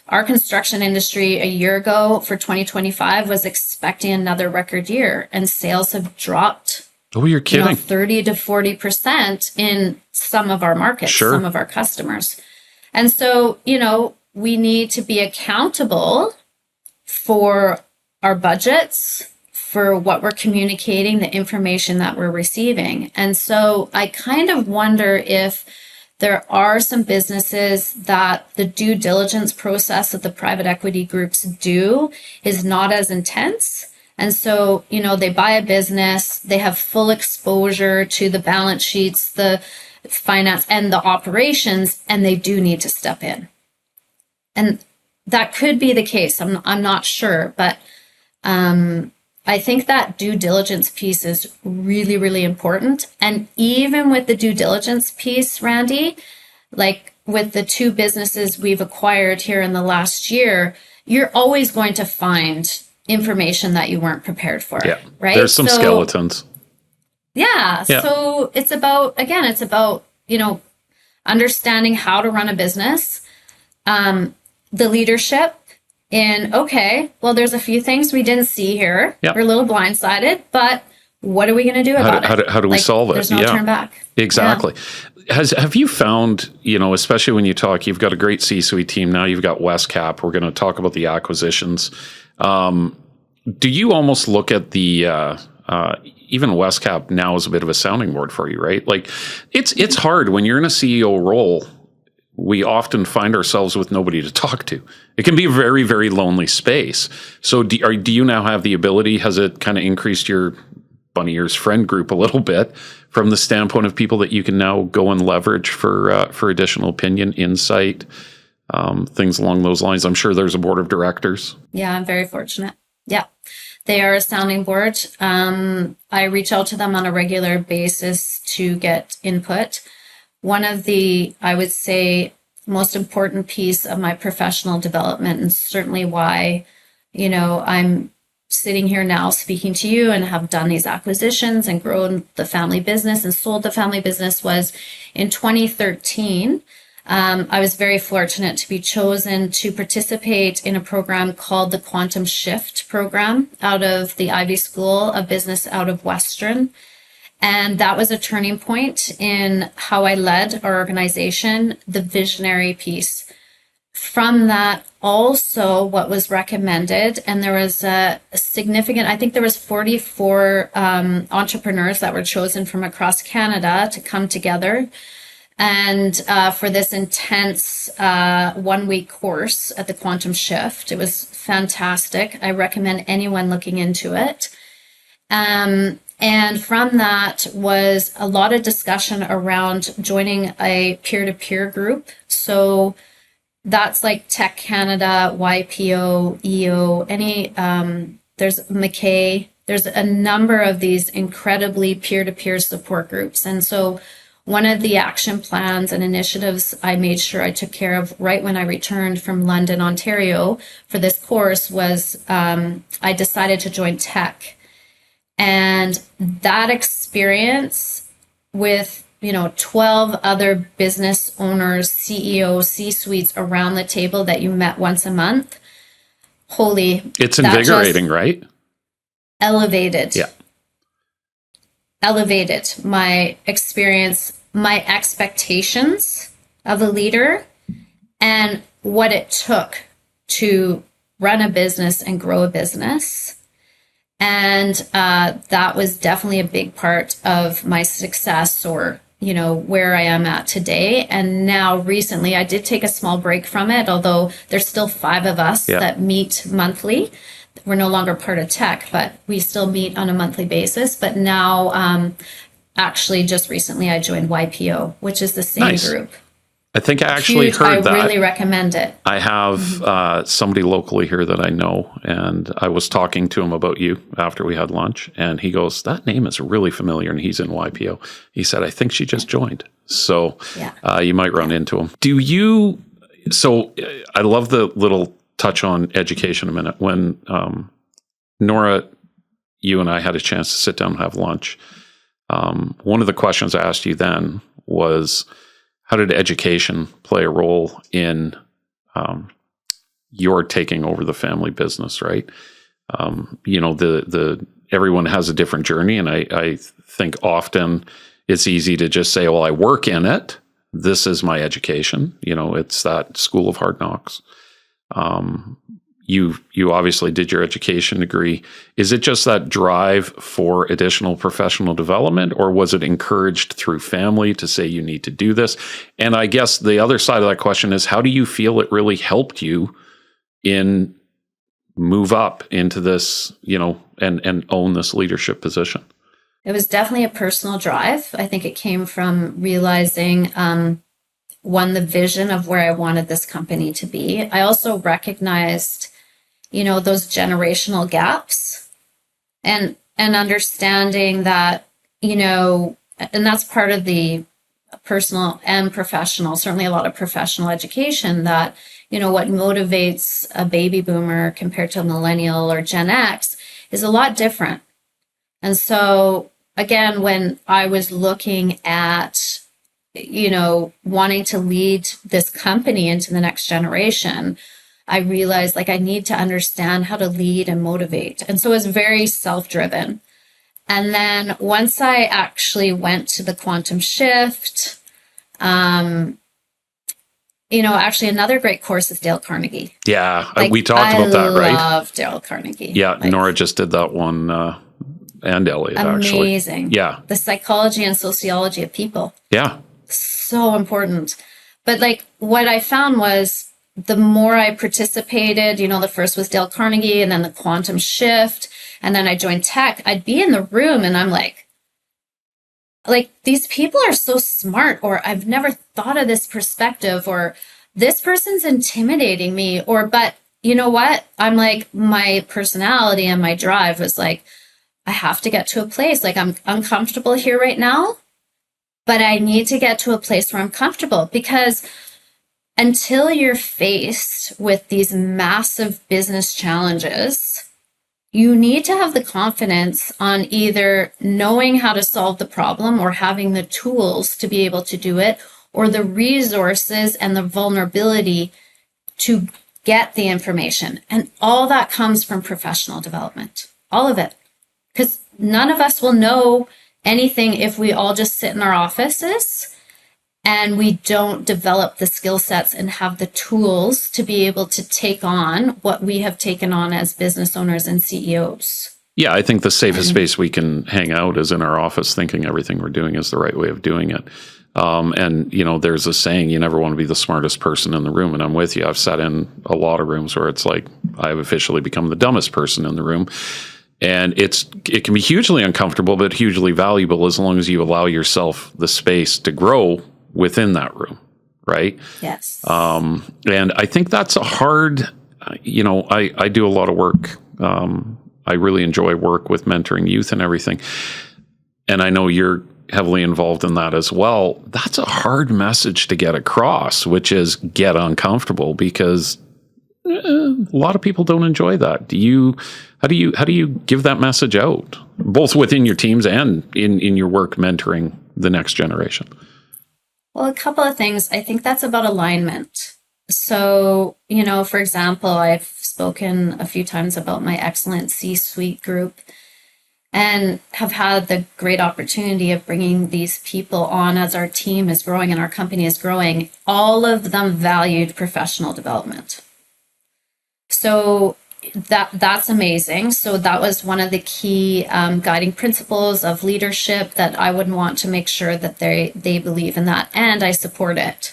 our construction industry a year ago for 2025 was expecting another record year, and sales have dropped. Oh, you're kidding. 30 to 40% in some of our markets, Sure. some of our customers. And so, you know, we need to be accountable for our budgets, for what we're communicating, the information that we're receiving. And so I kind of wonder if there are some businesses that the due diligence process that the private equity groups do is not as intense. And so, you know, they buy a business, they have full exposure to the balance sheets, the finance and the operations, and they do need to step in. And that could be the case. I'm not sure, but I think that due diligence piece is really, really important. And even with the due diligence piece, Randy, like with the 2 businesses we've acquired here in the last year, you're always going to find information that you weren't prepared for. Yeah. Right. There's some skeletons. Yeah. Yeah. So it's about, you know, understanding how to run a business, the leadership in, okay, well, there's a few things we didn't see here. Yep. We're a little blindsided, but what are we going to do about it? How do we solve it? There's no turn back. Exactly. Yeah. Have you found, you know, especially when you talk, you've got a great C-suite team now, you've got Westcap. We're going to talk about the acquisitions. Do you almost look at the even Westcap now is a bit of a sounding board for you, right? Like it's hard when you're in a CEO role. We often find ourselves with nobody to talk to. It can be a very, very lonely space. So do you now have the ability? Has it kind of increased your bunny ears friend group a little bit from the standpoint of people that you can now go and leverage for additional opinion, insight, things along those lines? I'm sure there's a board of directors. Yeah, I'm very fortunate. Yeah. They are a sounding board. I reach out to them on a regular basis to get input. One of the, I would say, most important piece of my professional development, and certainly why, you know, I'm sitting here now speaking to you and have done these acquisitions and grown the family business and sold the family business, was in 2013. I was very fortunate to be chosen to participate in a program called the Quantum Shift program out of the Ivy School of Business out of Western. And that was a turning point in how I led our organization, the visionary piece. From that, also what was recommended, and there was a significant, I think there was 44 entrepreneurs that were chosen from across Canada to come together and for this intense 1-week course at the Quantum Shift. It was fantastic. I recommend anyone looking into it. And from that was a lot of discussion around joining a peer-to-peer group. So that's like Tech Canada, YPO, EO, there's McKay. There's a number of these incredibly peer-to-peer support groups. And so one of the action plans and initiatives I made sure I took care of right when I returned from London, Ontario for this course was I decided to join Tech. And that experience with, 12 other business owners, CEOs, C-suites around the table that you met once a month, it's invigorating, right? Elevated my experience, my expectations of a leader, and what it took to run a business and grow a business. And that was definitely a big part of my success, or, where I am at today. And now recently, I did take a small break from it, although there's still 5 of us that meet monthly. We're no longer part of Tech, but we still meet on a monthly basis. But now, actually, just recently, I joined YPO, which is the same group. I think I actually heard that. I really recommend it. I have somebody locally here that I know, and I was talking to him about you after we had lunch, and he goes, "That name is really familiar," and he's in YPO. He said, "I think she just joined." So you might run into him. So I love the little touch on education a minute. When Nora, you and I had a chance to sit down and have lunch, one of the questions I asked you then was, how did education play a role in your taking over the family business, right? Everyone has a different journey, and I think often it's easy to just say, well, I work in it. This is my education. It's that school of hard knocks. You obviously did your education degree. Is it just that drive for additional professional development, or was it encouraged through family to say you need to do this? And I guess the other side of that question is, how do you feel it really helped you in move up into this, and own this leadership position? It was definitely a personal drive. I think it came from realizing, one, the vision of where I wanted this company to be. I also recognized those generational gaps and understanding that, and that's part of the personal and professional, certainly a lot of professional education, that, what motivates a baby boomer compared to a millennial or Gen X is a lot different. And so again, when I was looking at, wanting to lead this company into the next generation, I realized I need to understand how to lead and motivate. And so it was very self-driven. And then once I actually went to the quantum shift, actually another great course is Dale Carnegie. Yeah, we talked about that, right? I love Dale Carnegie. Yeah, Nora just did that one, and Elliot, actually. Amazing. Yeah. The psychology and sociology of people. Yeah. So important. But what I found was, the more I participated, the first was Dale Carnegie and then the quantum shift. And then I joined tech. I'd be in the room and I'm like, these people are so smart, or I've never thought of this perspective, or this person's intimidating me, but you know what? I'm my personality and my drive was I have to get to a place, I'm uncomfortable here right now, but I need to get to a place where I'm comfortable, because until you're faced with these massive business challenges, you need to have the confidence on either knowing how to solve the problem or having the tools to be able to do it, or the resources and the vulnerability to get the information. And all that comes from professional development, all of it. Because none of us will know anything if we all just sit in our offices and we don't develop the skill sets and have the tools to be able to take on what we have taken on as business owners and CEOs. Yeah, I think the safest space we can hang out is in our office, thinking everything we're doing is the right way of doing it. And there's a saying, you never want to be the smartest person in the room. And I'm with you. I've sat in a lot of rooms where it's I've officially become the dumbest person in the room. And it can be hugely uncomfortable, but hugely valuable as long as you allow yourself the space to grow within that room, right? Yes. And I think that's a hard, I do a lot of work. I really enjoy work with mentoring youth and everything. And I know you're heavily involved in that as well. That's a hard message to get across, which is get uncomfortable, because a lot of people don't enjoy that. How do you give that message out, both within your teams and in your work mentoring the next generation? Well, a couple of things. I think that's about alignment. So, for example, I've spoken a few times about my excellent C-suite group and have had the great opportunity of bringing these people on as our team is growing and our company is growing. All of them valued professional development. So that's amazing. So that was one of the key guiding principles of leadership, that I would want to make sure that they believe in that, and I support it,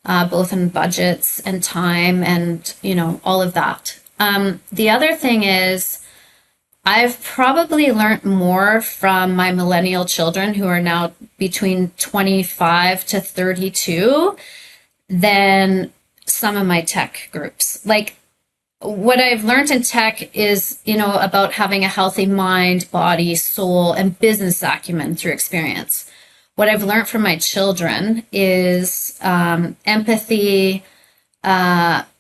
both in budgets and time and all of that. The other thing is, I've probably learned more from my millennial children, who are now between 25 to 32, than some of my tech groups. Like, what I've learned in tech is, about having a healthy mind, body, soul, and business acumen through experience. What I've learned from my children is empathy,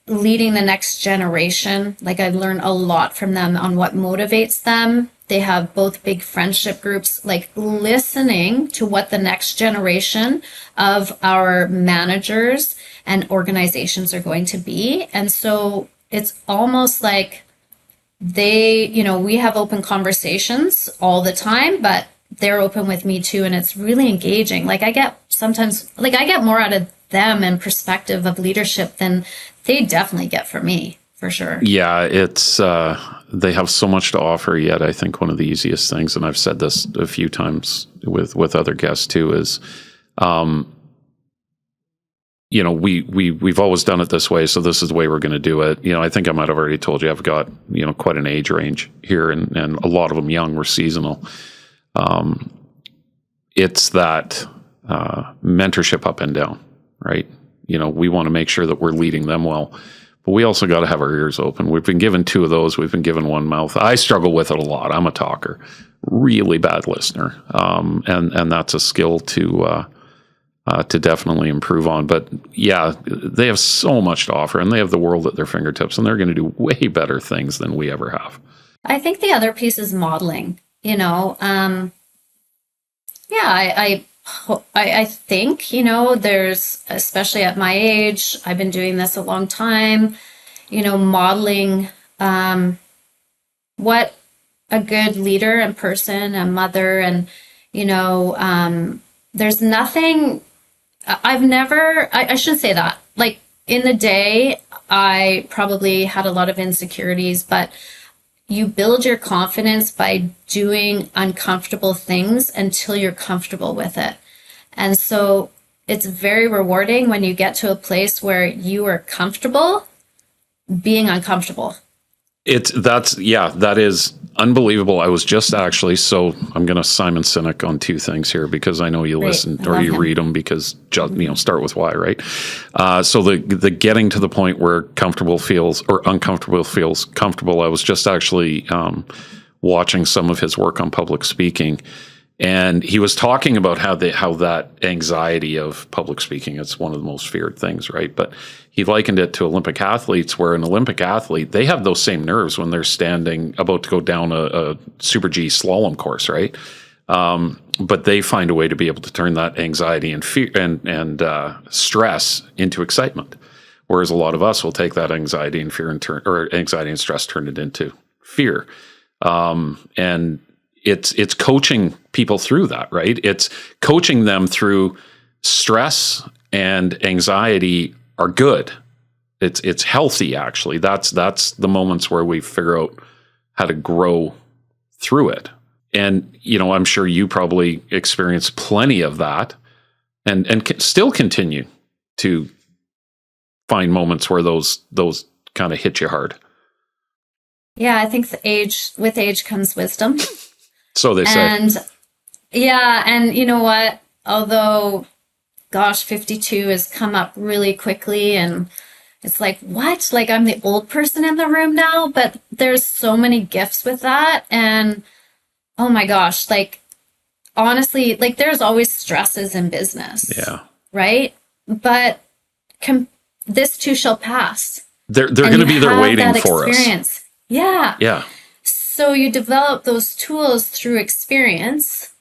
leading the next generation. Like, I learned a lot from them on what motivates them. They have both big friendship groups, like listening to what the next generation of our managers and organizations are going to be. And so it's almost like we have open conversations all the time, but they're open with me too. And it's really engaging. Like, I get more out of them and perspective of leadership than they definitely get from me, for sure. Yeah, it's they have so much to offer. Yet I think one of the easiest things, and I've said this a few times with other guests too, is we've always done it this way, so this is the way we're going to do it. I think I might have already told you I've got quite an age range here, and a lot of them young. We're seasonal. It's that mentorship up and down, right? We want to make sure that we're leading them well, but we also got to have our ears open. We've been given two of those. We've been given one mouth. I struggle with it a lot. I'm a talker, really bad listener, and that's a skill to definitely improve on. But yeah, they have so much to offer, and they have the world at their fingertips, and they're going to do way better things than we ever have. I think the other piece is modeling. I think, there's, especially at my age, I've been doing this a long time, modeling what a good leader and person and mother, and, there's nothing, I shouldn't say that. Like, in the day, I probably had a lot of insecurities, but you build your confidence by doing uncomfortable things until you're comfortable with it. And so it's very rewarding when you get to a place where you are comfortable being uncomfortable. That is unbelievable. I was just actually, so I'm going to Simon Sinek on two things here, because I know you listen or you read them, because start with why, right? So the getting to the point where comfortable feels or uncomfortable feels comfortable. I was just actually watching some of his work on public speaking, and he was talking about how that anxiety of public speaking, it's one of the most feared things, right? But he likened it to Olympic athletes, where an Olympic athlete, they have those same nerves when they're standing about to go down a Super G slalom course, right? But they find a way to be able to turn that anxiety and fear and stress into excitement. Whereas a lot of us will take that anxiety and fear or anxiety and stress, turn it into fear. And it's coaching people through that, right? It's coaching them through stress and anxiety are good. It's healthy, actually. That's the moments where we figure out how to grow through it. And, I'm sure you probably experienced plenty of that and still continue to find moments where those kind of hit you hard. Yeah, I think with age comes wisdom. So they say. And yeah, and you know what? Although, gosh, 52 has come up really quickly, and it's like, what? Like, I'm the old person in the room now, but there's so many gifts with that. And oh my gosh, like, honestly, like, there's always stresses in business. Yeah. Right? But this too shall pass. They're going to be there waiting for us. Yeah. Yeah. So you develop those tools through experience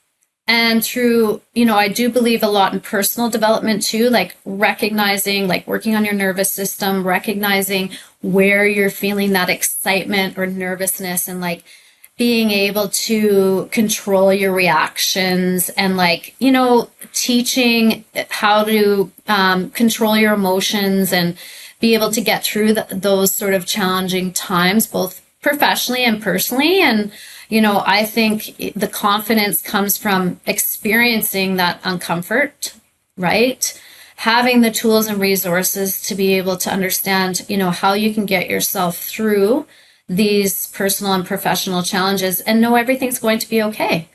and through, I do believe a lot in personal development too, like recognizing, like working on your nervous system, recognizing where you're feeling that excitement or nervousness, and like being able to control your reactions, and like, teaching how to control your emotions and be able to get through those sort of challenging times, both professionally and personally. And, I think the confidence comes from experiencing that uncomfort, right? Having the tools and resources to be able to understand, how you can get yourself through these personal and professional challenges and know everything's going to be okay.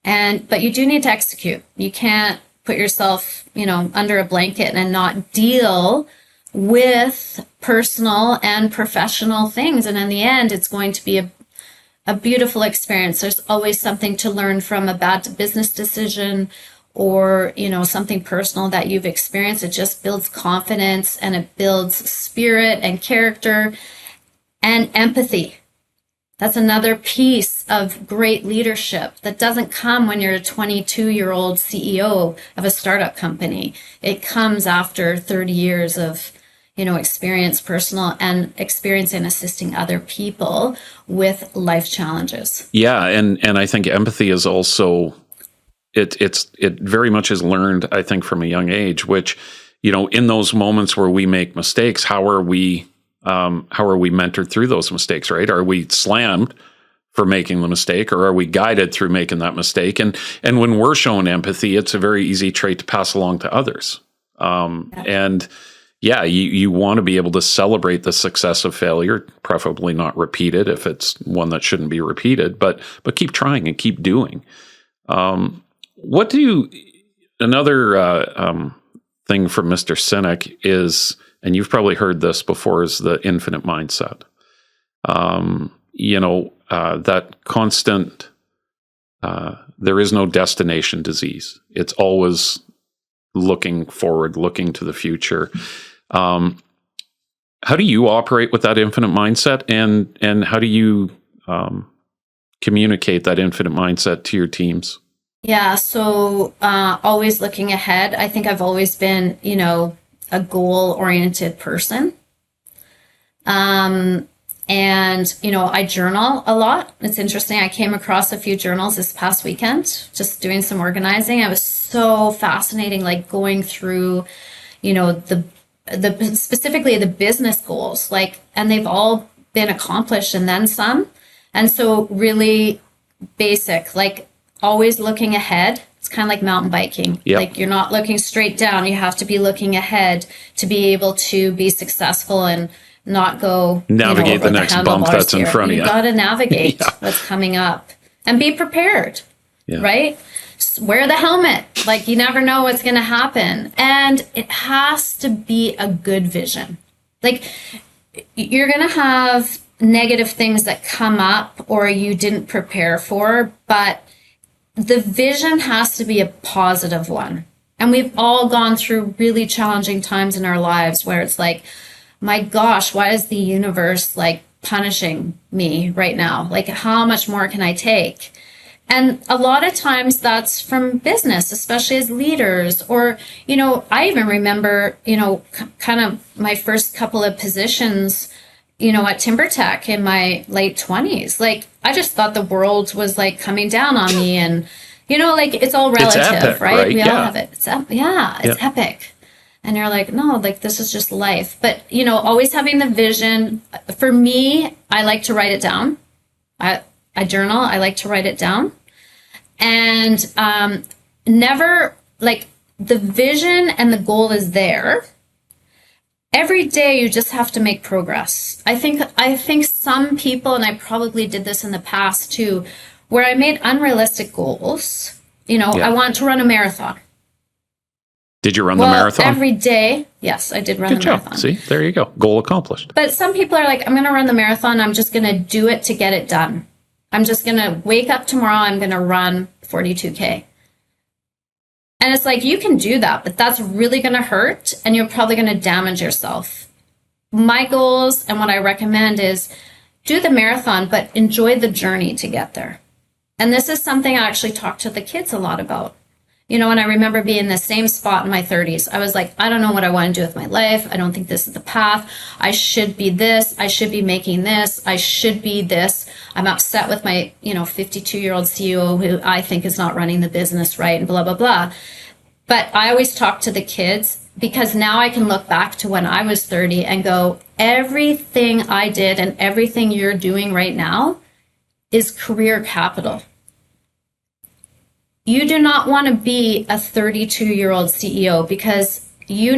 But you do need to execute. You can't put yourself, under a blanket and not deal with personal and professional things. And in the end, it's going to be a beautiful experience. There's always something to learn from a bad business decision or, something personal that you've experienced. It just builds confidence and it builds spirit and character and empathy. That's another piece of great leadership that doesn't come when you're a 22-year-old CEO of a startup company. It comes after 30 years of, experience, personal and experience in assisting other people with life challenges. Yeah, and I think empathy is also it very much is learned, I think, from a young age. Which, in those moments where we make mistakes, how are we mentored through those mistakes, right? Are we slammed for making the mistake, or are we guided through making that mistake? And when we're shown empathy, it's a very easy trait to pass along to others. And yeah, you want to be able to celebrate the success of failure, preferably not repeat it if it's one that shouldn't be repeated, but keep trying and keep doing. Another thing from Mr. Cynic is, and you've probably heard this before, is the infinite mindset. That constant, there is no destination disease. It's always looking forward, looking to the future. How do you operate with that infinite mindset, and how do you communicate that infinite mindset to your teams? Yeah, so always looking ahead. I think I've always been, a goal-oriented person. And, I journal a lot. It's interesting. I came across a few journals this past weekend, just doing some organizing. I was so fascinating, like going through, the specifically the business goals, and they've all been accomplished and then some. And so really basic, always looking ahead. It's kind of like mountain biking. Yep. You're not looking straight down. You have to be looking ahead to be able to be successful and not go navigate the next bump that's in front of you. You got to navigate what's coming up and be prepared, right? Wear the helmet. You never know what's going to happen. And it has to be a good vision. You're going to have negative things that come up or you didn't prepare for, but the vision has to be a positive one. And we've all gone through really challenging times in our lives where it's my gosh, why is the universe punishing me right now? How much more can I take? And a lot of times that's from business, especially as leaders, or, I even remember, kind of my first couple of positions, at TimberTech in my late 20s. I just thought the world was coming down on me, and, it's all relative, it's epic, right? We all have it. It's epic. And you're no, this is just life. But, always having the vision. For me, I like to write it down. I journal. I like to write it down. And never, the vision and the goal is there. Every day you just have to make progress. I think some people, and I probably did this in the past too, where I made unrealistic goals. I want to run a marathon. Did you run the marathon? Every day. Yes, I did run the marathon. See, there you go. Goal accomplished. But some people are I'm going to run the marathon. I'm just going to do it to get it done. I'm just going to wake up tomorrow. I'm going to run 42K. And it's you can do that, but that's really going to hurt and you're probably going to damage yourself. My goals and what I recommend is do the marathon, but enjoy the journey to get there. And this is something I actually talk to the kids a lot about. And I remember being in the same spot in my 30s. I was I don't know what I want to do with my life. I don't think this is the path. I should be this. I should be making this. I should be this. I'm upset with my, 52-year-old CEO who I think is not running the business right and blah, blah, blah. But I always talk to the kids because now I can look back to when I was 30 and go, everything I did and everything you're doing right now is career capital. You do not want to be a 32-year-old CEO because you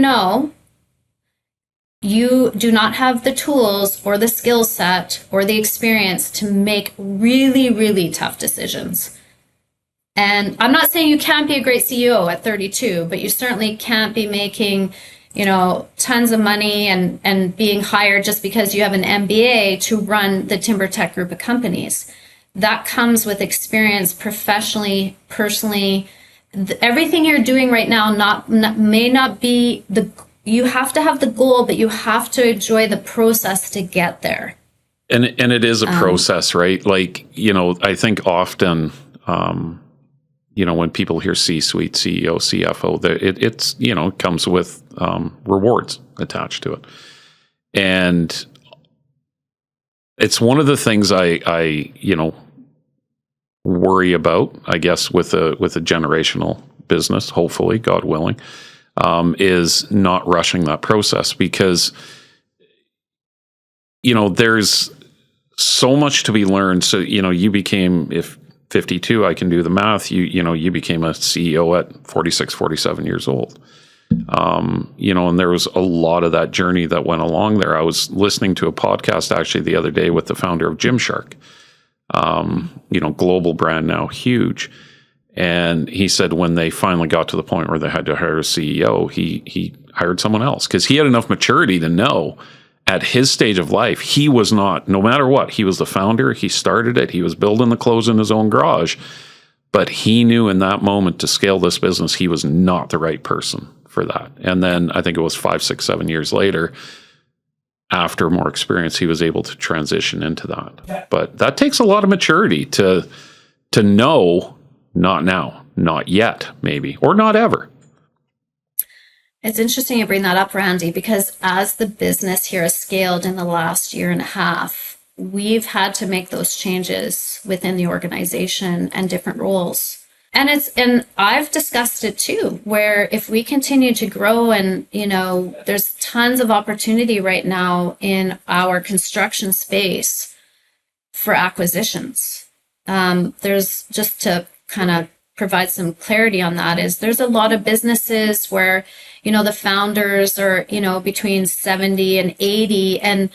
do not have the tools or the skill set or the experience to make really, really tough decisions. And I'm not saying you can't be a great CEO at 32, but you certainly can't be making, tons of money and being hired just because you have an MBA to run the Timber Tech group of companies. That comes with experience professionally, personally. Everything you're doing right now may not be you have to have the goal, but you have to enjoy the process to get there. And it is a process, right? Like, I think often, when people hear C-suite, CEO, CFO, it's comes with rewards attached to it. And it's one of the things I worry about, I guess, with a generational business, hopefully, God willing, is not rushing that process, because there's so much to be learned. So you became, if 52, I can do the math, you became a CEO at 46, 47 years old. And there was a lot of that journey that went along there. I was listening to a podcast actually the other day with the founder of Gymshark, global brand, now huge. And he said when they finally got to the point where they had to hire a CEO, he hired someone else, because he had enough maturity to know at his stage of life, he was not, no matter what, he was the founder, he started it, he was building the clothes in his own garage, but he knew in that moment to scale this business, he was not the right person for that. And then I think it was 5, 6, 7 years later, after more experience, he was able to transition into that. But that takes a lot of maturity to know, not now, not yet, maybe, or not ever. It's interesting you bring that up, Randy, because as the business here has scaled in the last year and a half, we've had to make those changes within the organization and different roles. And I've discussed it too, where if we continue to grow and, there's tons of opportunity right now in our construction space for acquisitions. There's, just to kind of provide some clarity on that, is there's a lot of businesses where, the founders are, between 70 and 80 and,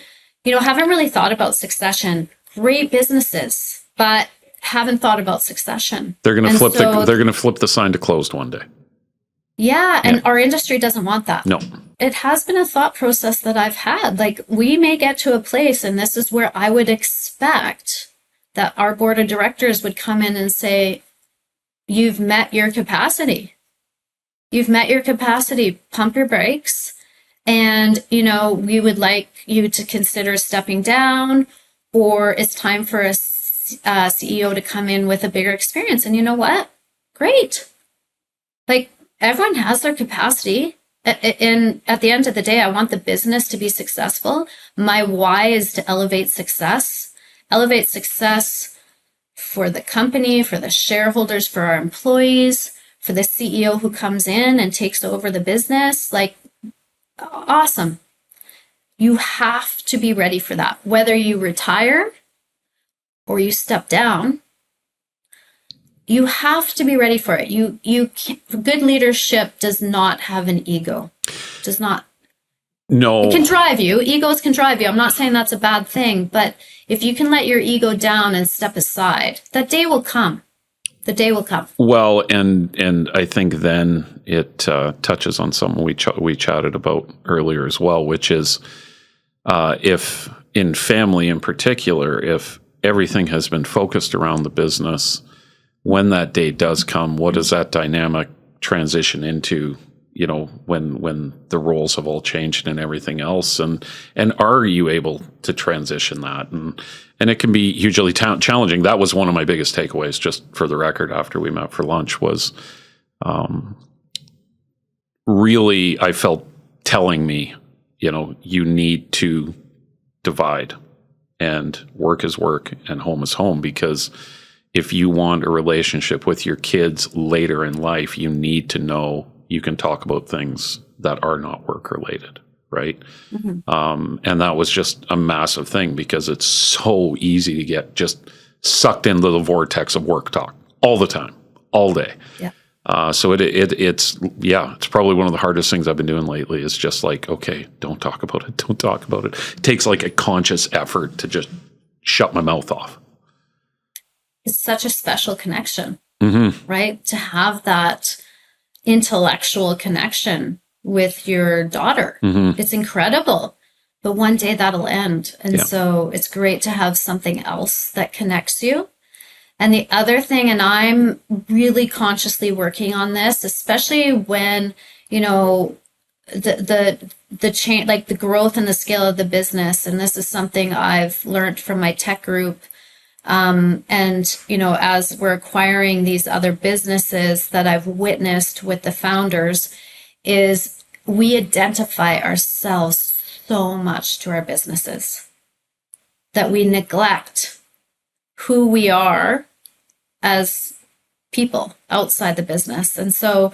haven't really thought about succession. Great businesses, but haven't thought about succession. They're going to flip the sign to closed one day. Yeah. And our industry doesn't want that. No. It has been a thought process that I've had. Like, we may get to a place, and this is where I would expect that our board of directors would come in and say, you've met your capacity. You've met your capacity. Pump your brakes. And, we would like you to consider stepping down, or it's time for a CEO to come in with a bigger experience. And you know what? Great. Like, everyone has their capacity. And at the end of the day, I want the business to be successful. My why is to elevate success for the company, for the shareholders, for our employees, for the CEO who comes in and takes over the business. Like, awesome. You have to be ready for that. Whether you retire or you step down, you have to be ready for it. Good leadership does not have an ego. Does not. No. It can drive you. Egos can drive you. I'm not saying that's a bad thing, but if you can let your ego down and step aside, that day will come. The day will come. Well, and I think then it touches on something we chatted about earlier as well, which is if in family in particular, if everything has been focused around the business, when that day does come, what does that dynamic transition into? When the roles have all changed and everything else, and are you able to transition that? And it can be hugely challenging. That was one of my biggest takeaways, just for the record, after we met for lunch, was really, I felt telling me, you need to divide, and work is work and home is home, because if you want a relationship with your kids later in life, you need to know you can talk about things that are not work related, right? Mm-hmm. And that was just a massive thing, because it's so easy to get just sucked into the vortex of work talk all the time, all day. Yeah. So it's probably one of the hardest things I've been doing lately, is just like, okay, don't talk about it. Don't talk about it. It takes like a conscious effort to just shut my mouth off. It's such a special connection. right? To have that intellectual connection with your daughter. It's incredible. But one day that'll end. And so it's great to have something else that connects you. And the other thing, and I'm really consciously working on this, especially when, you know, the change, like the growth and the scale of the business. And this is something I've learned from my tech group. And, you know, as we're acquiring these other businesses that I've witnessed with the founders, is we identify ourselves so much to our businesses that we neglect who we are as people outside the business. And so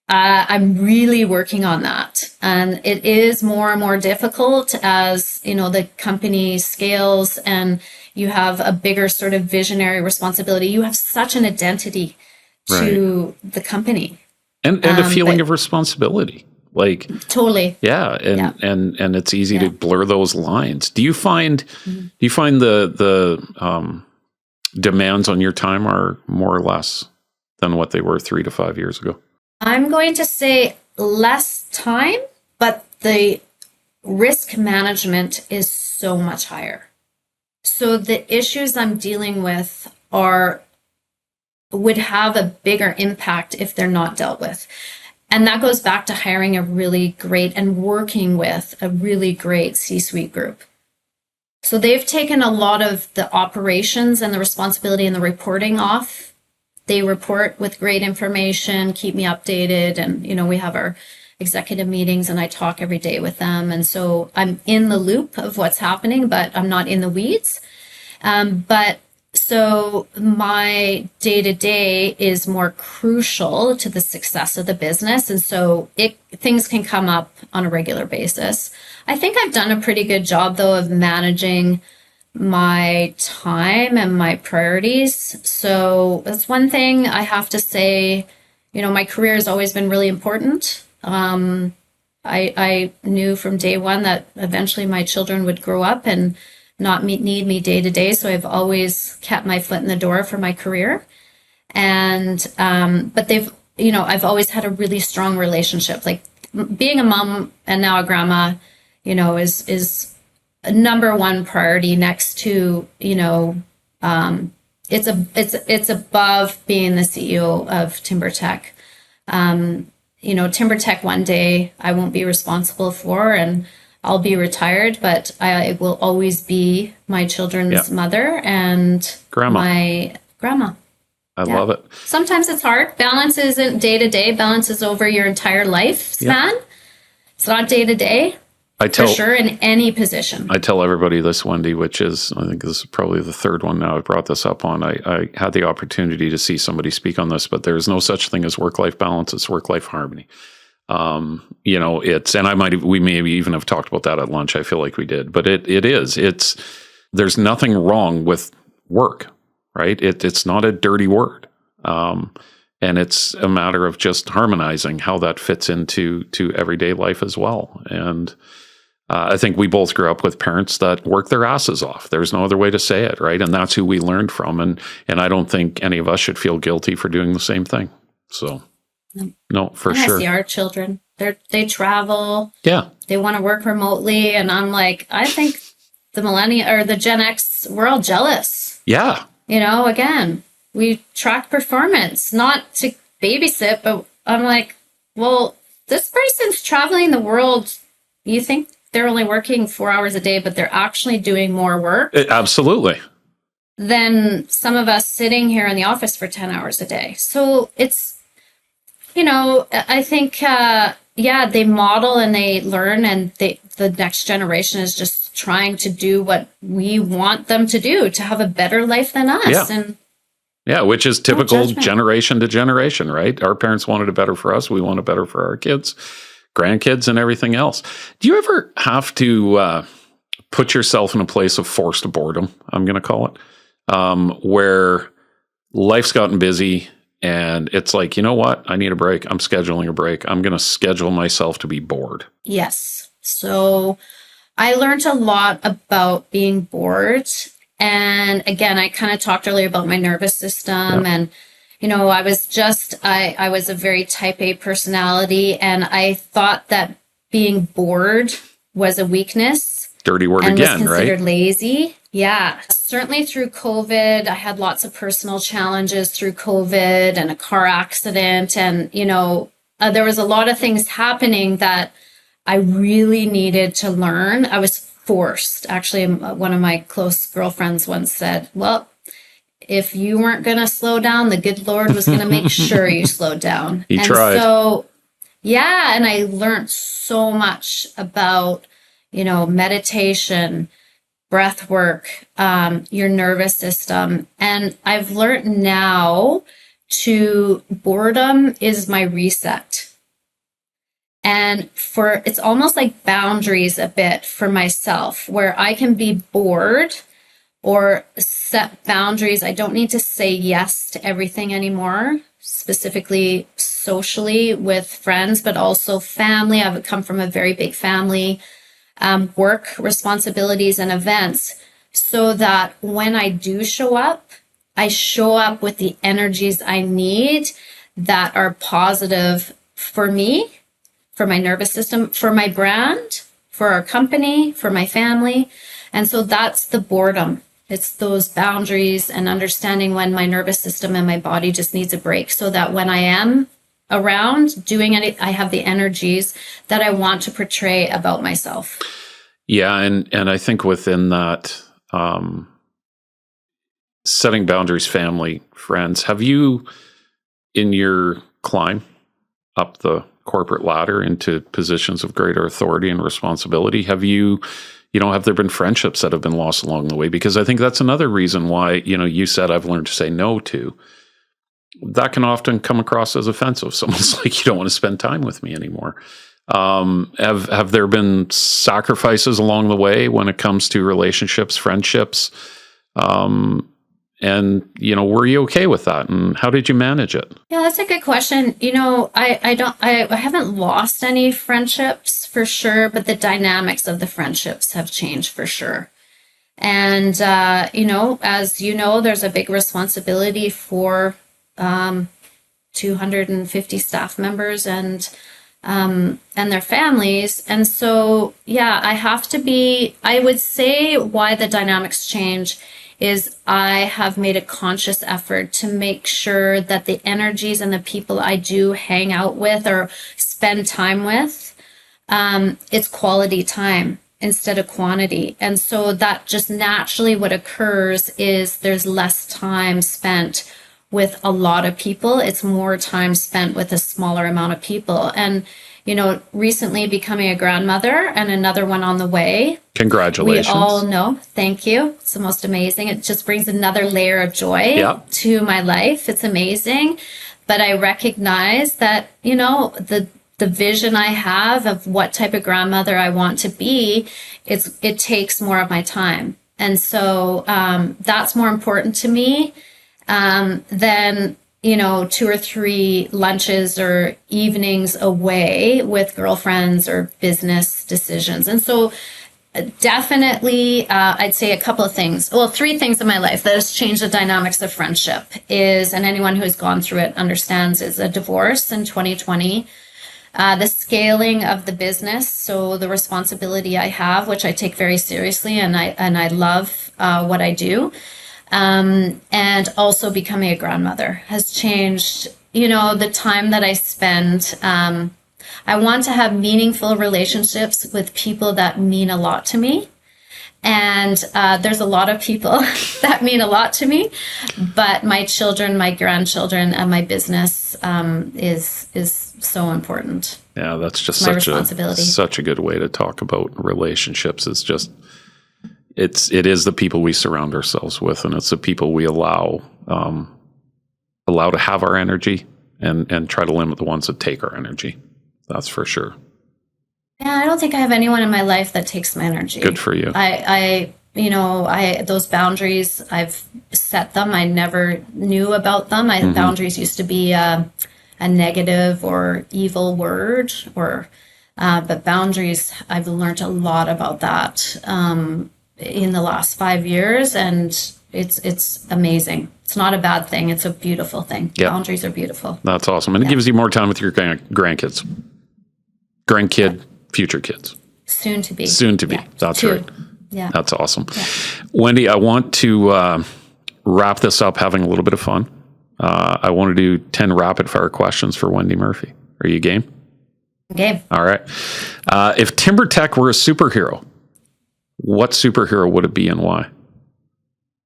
I'm really working on that. And it is more and more difficult as, you know, the company scales and you have a bigger sort of visionary responsibility. You have such an identity to the company. And a feeling of responsibility. Like totally. Yeah. And it's easy to blur those lines. Do you find the demands on your time are more or less than what they were 3 to 5 years ago? I'm going to say less time, but the risk management is so much higher. So the issues I'm dealing with would have a bigger impact if they're not dealt with. And that goes back to hiring a really great and working with a really great C-suite group. So they've taken a lot of the operations and the responsibility and the reporting off. They report with great information, keep me updated. And, you know, we have our executive meetings and I talk every day with them. And so I'm in the loop of what's happening, but I'm not in the weeds. So my day-to-day is more crucial to the success of the business. And so things can come up on a regular basis. I think I've done a pretty good job, though, of managing my time and my priorities. So that's one thing I have to say. You know, my career has always been really important. I knew from day one that eventually my children would grow up and not need me day to day. So I've always kept my foot in the door for my career. And, but I've always had a really strong relationship. Like being a mom and now a grandma, you know, is a number one priority next to, you know, it's above being the CEO of Timber Tech. You know, Timber Tech one day I won't be responsible for, and I'll be retired, but I will always be my children's mother and my grandma. I love it. Sometimes it's hard. Balance isn't day to day. Balance is over your entire lifespan. It's not day to day. For sure, in any position. I tell everybody this, Wendy, which is, I think this is probably the third one now I brought this up on. I had the opportunity to see somebody speak on this, but there's no such thing as work-life balance. It's work-life harmony. You know, and we may even have talked about that at lunch. I feel like we did, but there's nothing wrong with work, right? It's not a dirty word. And it's a matter of just harmonizing how that fits into everyday life as well. And I think we both grew up with parents that work their asses off. There's no other way to say it, right? And that's who we learned from. And I don't think any of us should feel guilty for doing the same thing. So, no, for sure. I see our children. They travel. Yeah. They want to work remotely. And I'm like, I think the millennial or the Gen X, we're all jealous. Yeah. You know, again, we track performance, not to babysit, but I'm like, well, this person's traveling the world. You think they're only working 4 hours a day, but they're actually doing more work. Absolutely. Than some of us sitting here in the office for 10 hours a day. So it's, you know, I think, they model and they learn, and the next generation is just trying to do what we want them to do, to have a better life than us. Yeah, which is typical generation to generation, right? Our parents wanted it better for us. We want it better for our kids, grandkids, and everything else. Do you ever have to put yourself in a place of forced boredom, I'm going to call it, where life's gotten busy and it's like, you know what? I need a break. I'm scheduling a break. I'm going to schedule myself to be bored. Yes. So I learned a lot about being bored. And again, I kind of talked earlier about my nervous system and, I was a very type A personality, and I thought that being bored was a weakness. Dirty word and again, was considered right? lazy. Yeah, certainly through COVID, I had lots of personal challenges through COVID and a car accident. And, there was a lot of things happening that I really needed to learn. I was forced. Actually, one of my close girlfriends once said, well, if you weren't going to slow down, the good Lord was going to make sure you slowed down. He tried. So, yeah, and I learned so much about, meditation, breath work, your nervous system. And I've learned now boredom is my reset. And it's almost like boundaries a bit for myself, where I can be bored or set boundaries. I don't need to say yes to everything anymore, specifically socially with friends, but also family. I've come from a very big family, work responsibilities and events, so that when I do show up, I show up with the energies I need that are positive for me, for my nervous system, for my brand, for our company, for my family. And so that's the boredom. It's those boundaries and understanding when my nervous system and my body just needs a break, so that when I am around doing it, I have the energies that I want to portray about myself. Yeah. And I think within that, setting boundaries, family, friends, have you, in your climb up the corporate ladder into positions of greater authority and responsibility, have there been friendships that have been lost along the way? Because I think that's another reason why, you said I've learned to say no to. That can often come across as offensive. Someone's like, you don't want to spend time with me anymore. Have there been sacrifices along the way when it comes to relationships, friendships? And, were you okay with that? And how did you manage it? Yeah, that's a good question. I haven't lost any friendships for sure, but the dynamics of the friendships have changed for sure. And, as there's a big responsibility for 250 staff members and their families. And so, yeah, I would say why the dynamics change is I have made a conscious effort to make sure that the energies and the people I do hang out with or spend time with, it's quality time instead of quantity. And so that just naturally what occurs is there's less time spent with a lot of people. It's more time spent with a smaller amount of people. And recently becoming a grandmother and another one on the way. Congratulations. We all know. Thank you. It's the most amazing. It just brings another layer of joy to my life. It's amazing. But I recognize that, the vision I have of what type of grandmother I want to be, it takes more of my time. And so that's more important to me than 2 or 3 lunches or evenings away with girlfriends or business decisions. And so definitely, I'd say a couple of things. Well, 3 things in my life that has changed the dynamics of friendship and anyone who has gone through it understands, is a divorce in 2020, the scaling of the business. So the responsibility I have, which I take very seriously, and I love what I do. And also becoming a grandmother has changed, the time that I spend. I want to have meaningful relationships with people that mean a lot to me. And there's a lot of people that mean a lot to me, but my children, my grandchildren, and my business is so important. Yeah, that's just such a good way to talk about relationships. It's just, it is the people we surround ourselves with, and it's the people we allow to have our energy, and try to limit the ones that take our energy. That's for sure. Yeah, I don't think I have anyone in my life that takes my energy. Good for you. Those boundaries, I've set them. I never knew about them. Boundaries used to be a negative or evil word, but boundaries, I've learned a lot about that in the last 5 years, and it's amazing. It's not a bad thing. It's a beautiful thing. Yep. Boundaries are beautiful. That's awesome. And it gives you more time with your grandkids. Grandkid, future kids. Soon to be. Soon to be. Yeah. That's Two. right. Yeah. That's awesome. Yeah. Wendy, I want to wrap this up having a little bit of fun. I want to do 10 rapid fire questions for Wendy Murphy. Are you game? Game. All right. If Timber Tech were a superhero, what superhero would it be and why?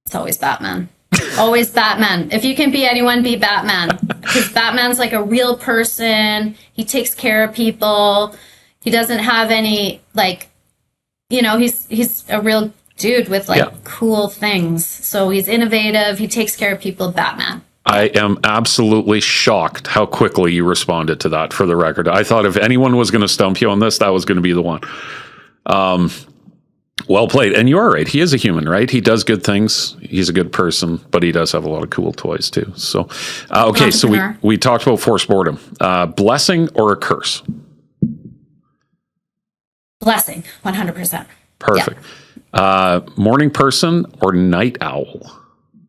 It's always Batman. Always Batman. If you can be anyone, be Batman. Because Batman's like a real person. He takes care of people. He doesn't have any, like, you know, he's a real dude with like cool things. So he's innovative. He takes care of people. Batman. I am absolutely shocked how quickly you responded to that, for the record. I thought if anyone was going to stump you on this, that was going to be the one. Well played. And you are right. He is a human, right? He does good things. He's a good person, but he does have a lot of cool toys too. So, okay. So we talked about forced boredom. Blessing or a curse? Blessing. 100%. Perfect. Yeah. Morning person or night owl?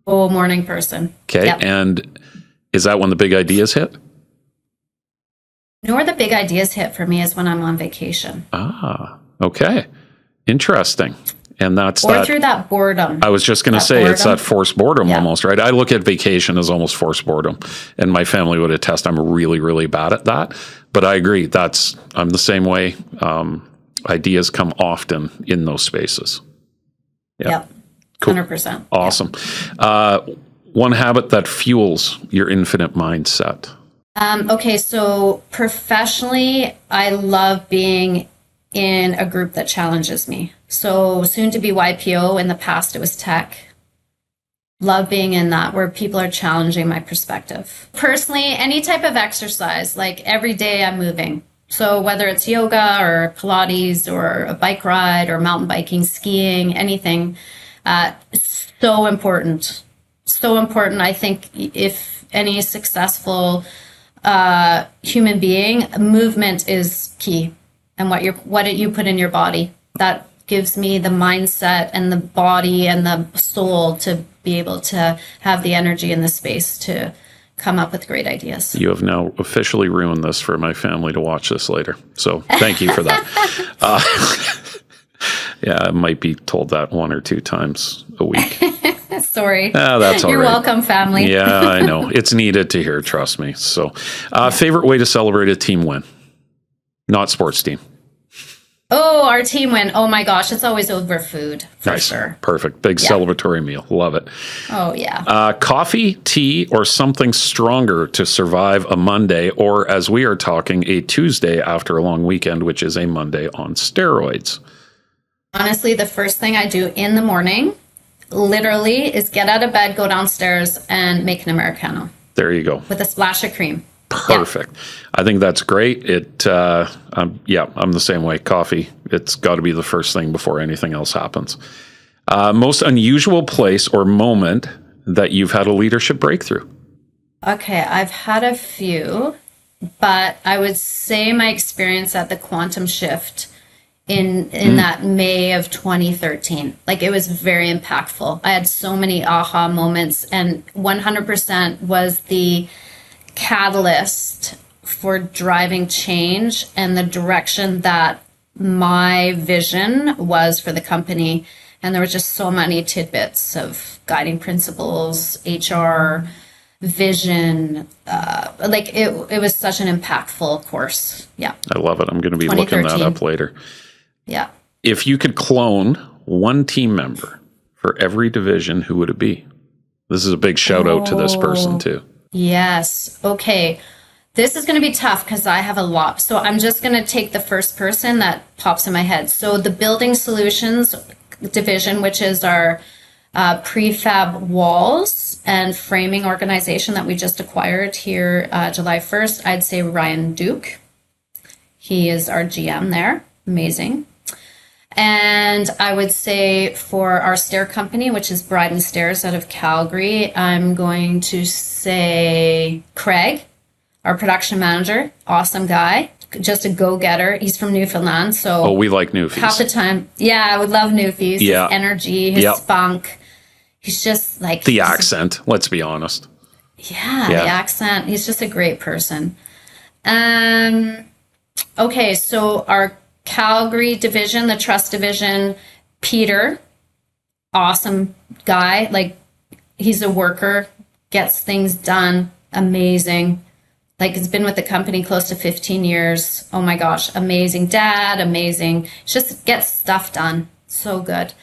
Oh, morning person. Okay. Yep. And is that when the big ideas hit? You know where the big ideas hit for me is when I'm on vacation. Ah, okay. Interesting. And that's through that boredom. I was just going to say, boredom. It's that forced boredom almost, right? I look at vacation as almost forced boredom, and my family would attest I'm really, really bad at that. But I agree. I'm the same way. Ideas come often in those spaces. Yep. Cool. 100%. Awesome. Yep. One habit that fuels your infinite mindset. Okay. So professionally, I love being in a group that challenges me. So soon to be YPO, in the past it was tech. Love being in that, where people are challenging my perspective. Personally, any type of exercise, like every day I'm moving. So whether it's yoga or Pilates or a bike ride or mountain biking, skiing, anything, so important. So important. I think if any successful human being, movement is key. And what you put in your body, that gives me the mindset and the body and the soul to be able to have the energy in the space to come up with great ideas. You have now officially ruined this for my family to watch this later. So thank you for that. Yeah, I might be told that 1 or 2 times a week. Sorry. That's all You're right. welcome, family. Yeah, I know. It's needed to hear, trust me. So favorite way to celebrate a team win? Not sports team. Oh, our team win. Oh my gosh, it's always over food, for sure. Perfect. Big celebratory meal. Love it. Oh, yeah. Coffee, tea, or something stronger to survive a Monday, or as we are talking, a Tuesday after a long weekend, which is a Monday on steroids? Honestly, the first thing I do in the morning, literally, is get out of bed, go downstairs, and make an Americano. There you go. With a splash of cream. Perfect. Yeah. I think that's great. I'm the same way. Coffee, it's got to be the first thing before anything else happens. Most unusual place or moment that you've had a leadership breakthrough? Okay, I've had a few, but I would say my experience at the Quantum Shift in that May of 2013. Like, it was very impactful. I had so many aha moments, and 100% was the catalyst for driving change and the direction that my vision was for the company. And there were just so many tidbits of guiding principles, HR, vision. It was such an impactful course. Yeah. I love it. I'm going to be looking that up later. Yeah. If you could clone one team member for every division, who would it be? This is a big shout out to this person too. Yes. Okay. This is going to be tough because I have a lot. So I'm just going to take the first person that pops in my head. So the Building Solutions division, which is our prefab walls and framing organization that we just acquired here July 1st, I'd say Ryan Duke. He is our GM there. Amazing. And I would say for our stair company, which is Brydon Stairs out of Calgary, I'm going to say Craig, our production manager. Awesome guy. Just a go-getter. He's from Newfoundland. So we like Newfies. Half the time. Yeah, I would love Newfies. Yeah. His energy, his spunk. he's just like The accent, let's be honest. Yeah, the accent. He's just a great person. Okay, so our Calgary division, the Truss division, Peter, awesome guy. Like, he's a worker, gets things done, amazing. Like, he's been with the company close to 15 years. Oh my gosh, amazing dad, amazing. Just gets stuff done. So good.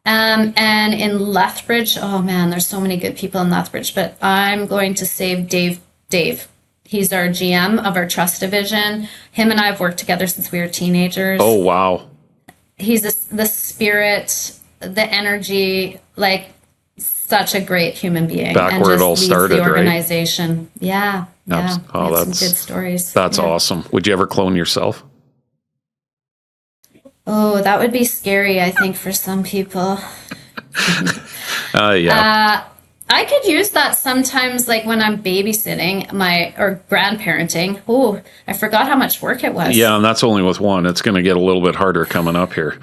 And in Lethbridge, oh man, there's so many good people in Lethbridge, but I'm going to save Dave. He's our GM of our Truss division. Him and I have worked together since we were teenagers. Oh, wow. He's the spirit, the energy, like such a great human being. Back and where it just all leads started, the right? organization. Yeah. Yeah. Oh, we have that's some good stories. That's awesome. Would you ever clone yourself? Oh, that would be scary, I think, for some people. Yeah. I could use that sometimes, like when I'm babysitting or grandparenting. Oh, I forgot how much work it was. Yeah, and that's only with one. It's going to get a little bit harder coming up here.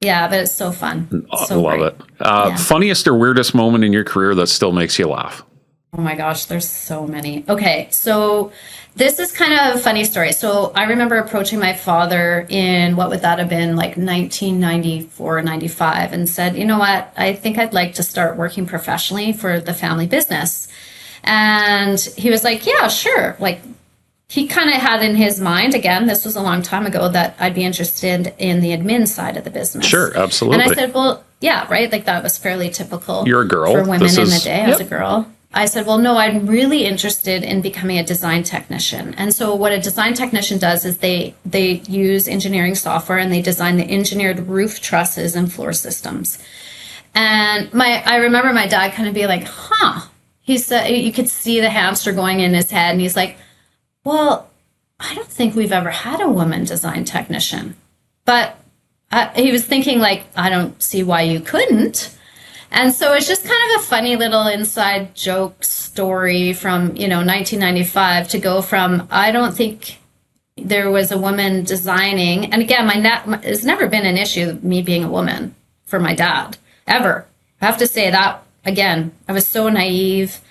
Yeah, but it's so fun. I So love great. it. Funniest or weirdest moment in your career that still makes you laugh? Oh my gosh, there's so many. Okay, so this is kind of a funny story. So I remember approaching my father in, what would that have been, like 1994, 95, and said, you know what, I think I'd like to start working professionally for the family business. And he was like, yeah, sure. Like, he kind of had in his mind, again, this was a long time ago, that I'd be interested in the admin side of the business. Sure, absolutely. And I said, well, yeah, right? Like, that was fairly typical. You're a girl. For women in the day. Yep. I was a girl. I said, well, no, I'm really interested in becoming a design technician. And so what a design technician does is they use engineering software and they design the engineered roof trusses and floor systems. And I remember my dad kind of be like, huh. He said, you could see the hamster going in his head. And he's like, well, I don't think we've ever had a woman design technician. But he was thinking, like, I don't see why you couldn't. And so it's just kind of a funny little inside joke story from, 1995 to go from, I don't think there was a woman designing. And again, it's never been an issue, me being a woman, for my dad, ever. I have to say that, again, I was so naive.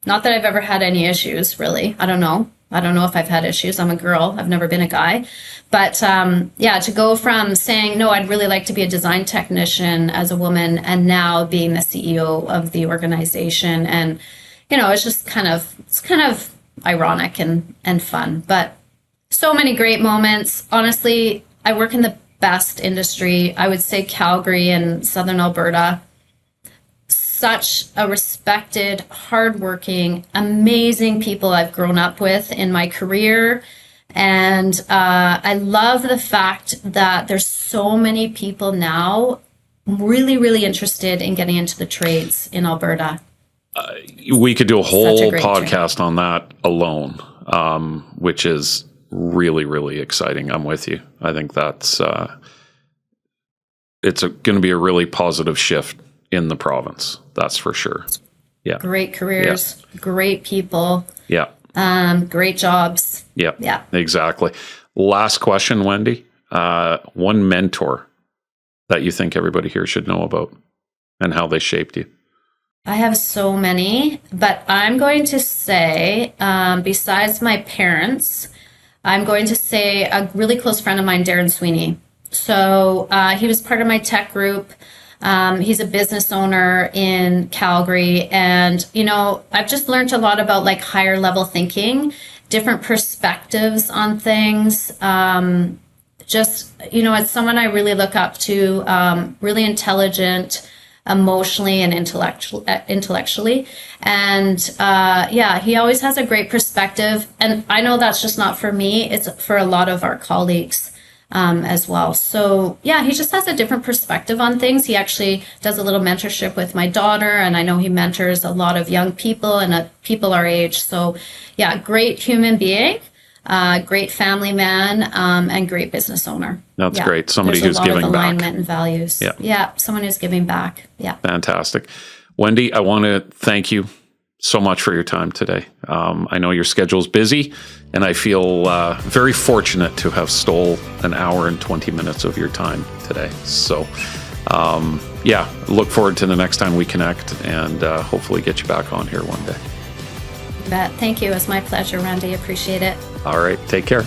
Not that I've ever had any issues, really. I don't know if I've had issues. I'm a girl. I've never been a guy. But to go from saying, no, I'd really like to be a design technician as a woman, and now being the CEO of the organization. And, it's just kind of ironic and fun. But so many great moments. Honestly, I work in the best industry. I would say Calgary and Southern Alberta. Such a respected, hardworking, amazing people I've grown up with in my career. And I love the fact that there's so many people now really, really interested in getting into the trades in Alberta. We could do a whole podcast trade on that alone, which is really, really exciting. I'm with you. I think that's it's going to be a really positive shift in the province. That's for sure. Yeah. Great careers, great people. Yeah. Great jobs. Yeah. Yeah. Exactly. Last question, Wendy. One mentor that you think everybody here should know about and how they shaped you. I have so many, but I'm going to say, besides my parents, I'm going to say a really close friend of mine, Darren Sweeney. So he was part of my tech group. He's a business owner in Calgary. And, I've just learned a lot about like higher level thinking, different perspectives on things. It's someone I really look up to, really intelligent, emotionally and intellectually. And he always has a great perspective. And I know that's just not for me. It's for a lot of our colleagues. As well. So he just has a different perspective on things. He actually does a little mentorship with my daughter, and I know he mentors a lot of young people and people our age. So great human being, great family man, and great business owner. That's great. Somebody who's giving back. Alignment and values. Yeah. Someone who's giving back. Yeah. Fantastic. Wendy, I want to thank you so much for your time today. I know your schedule's busy, and I feel very fortunate to have stole an hour and 20 minutes of your time today. So Yeah, look forward to the next time we connect, and hopefully get you back on here one day. You bet. Thank you. It was my pleasure, Randy. Appreciate it. All right. Take care.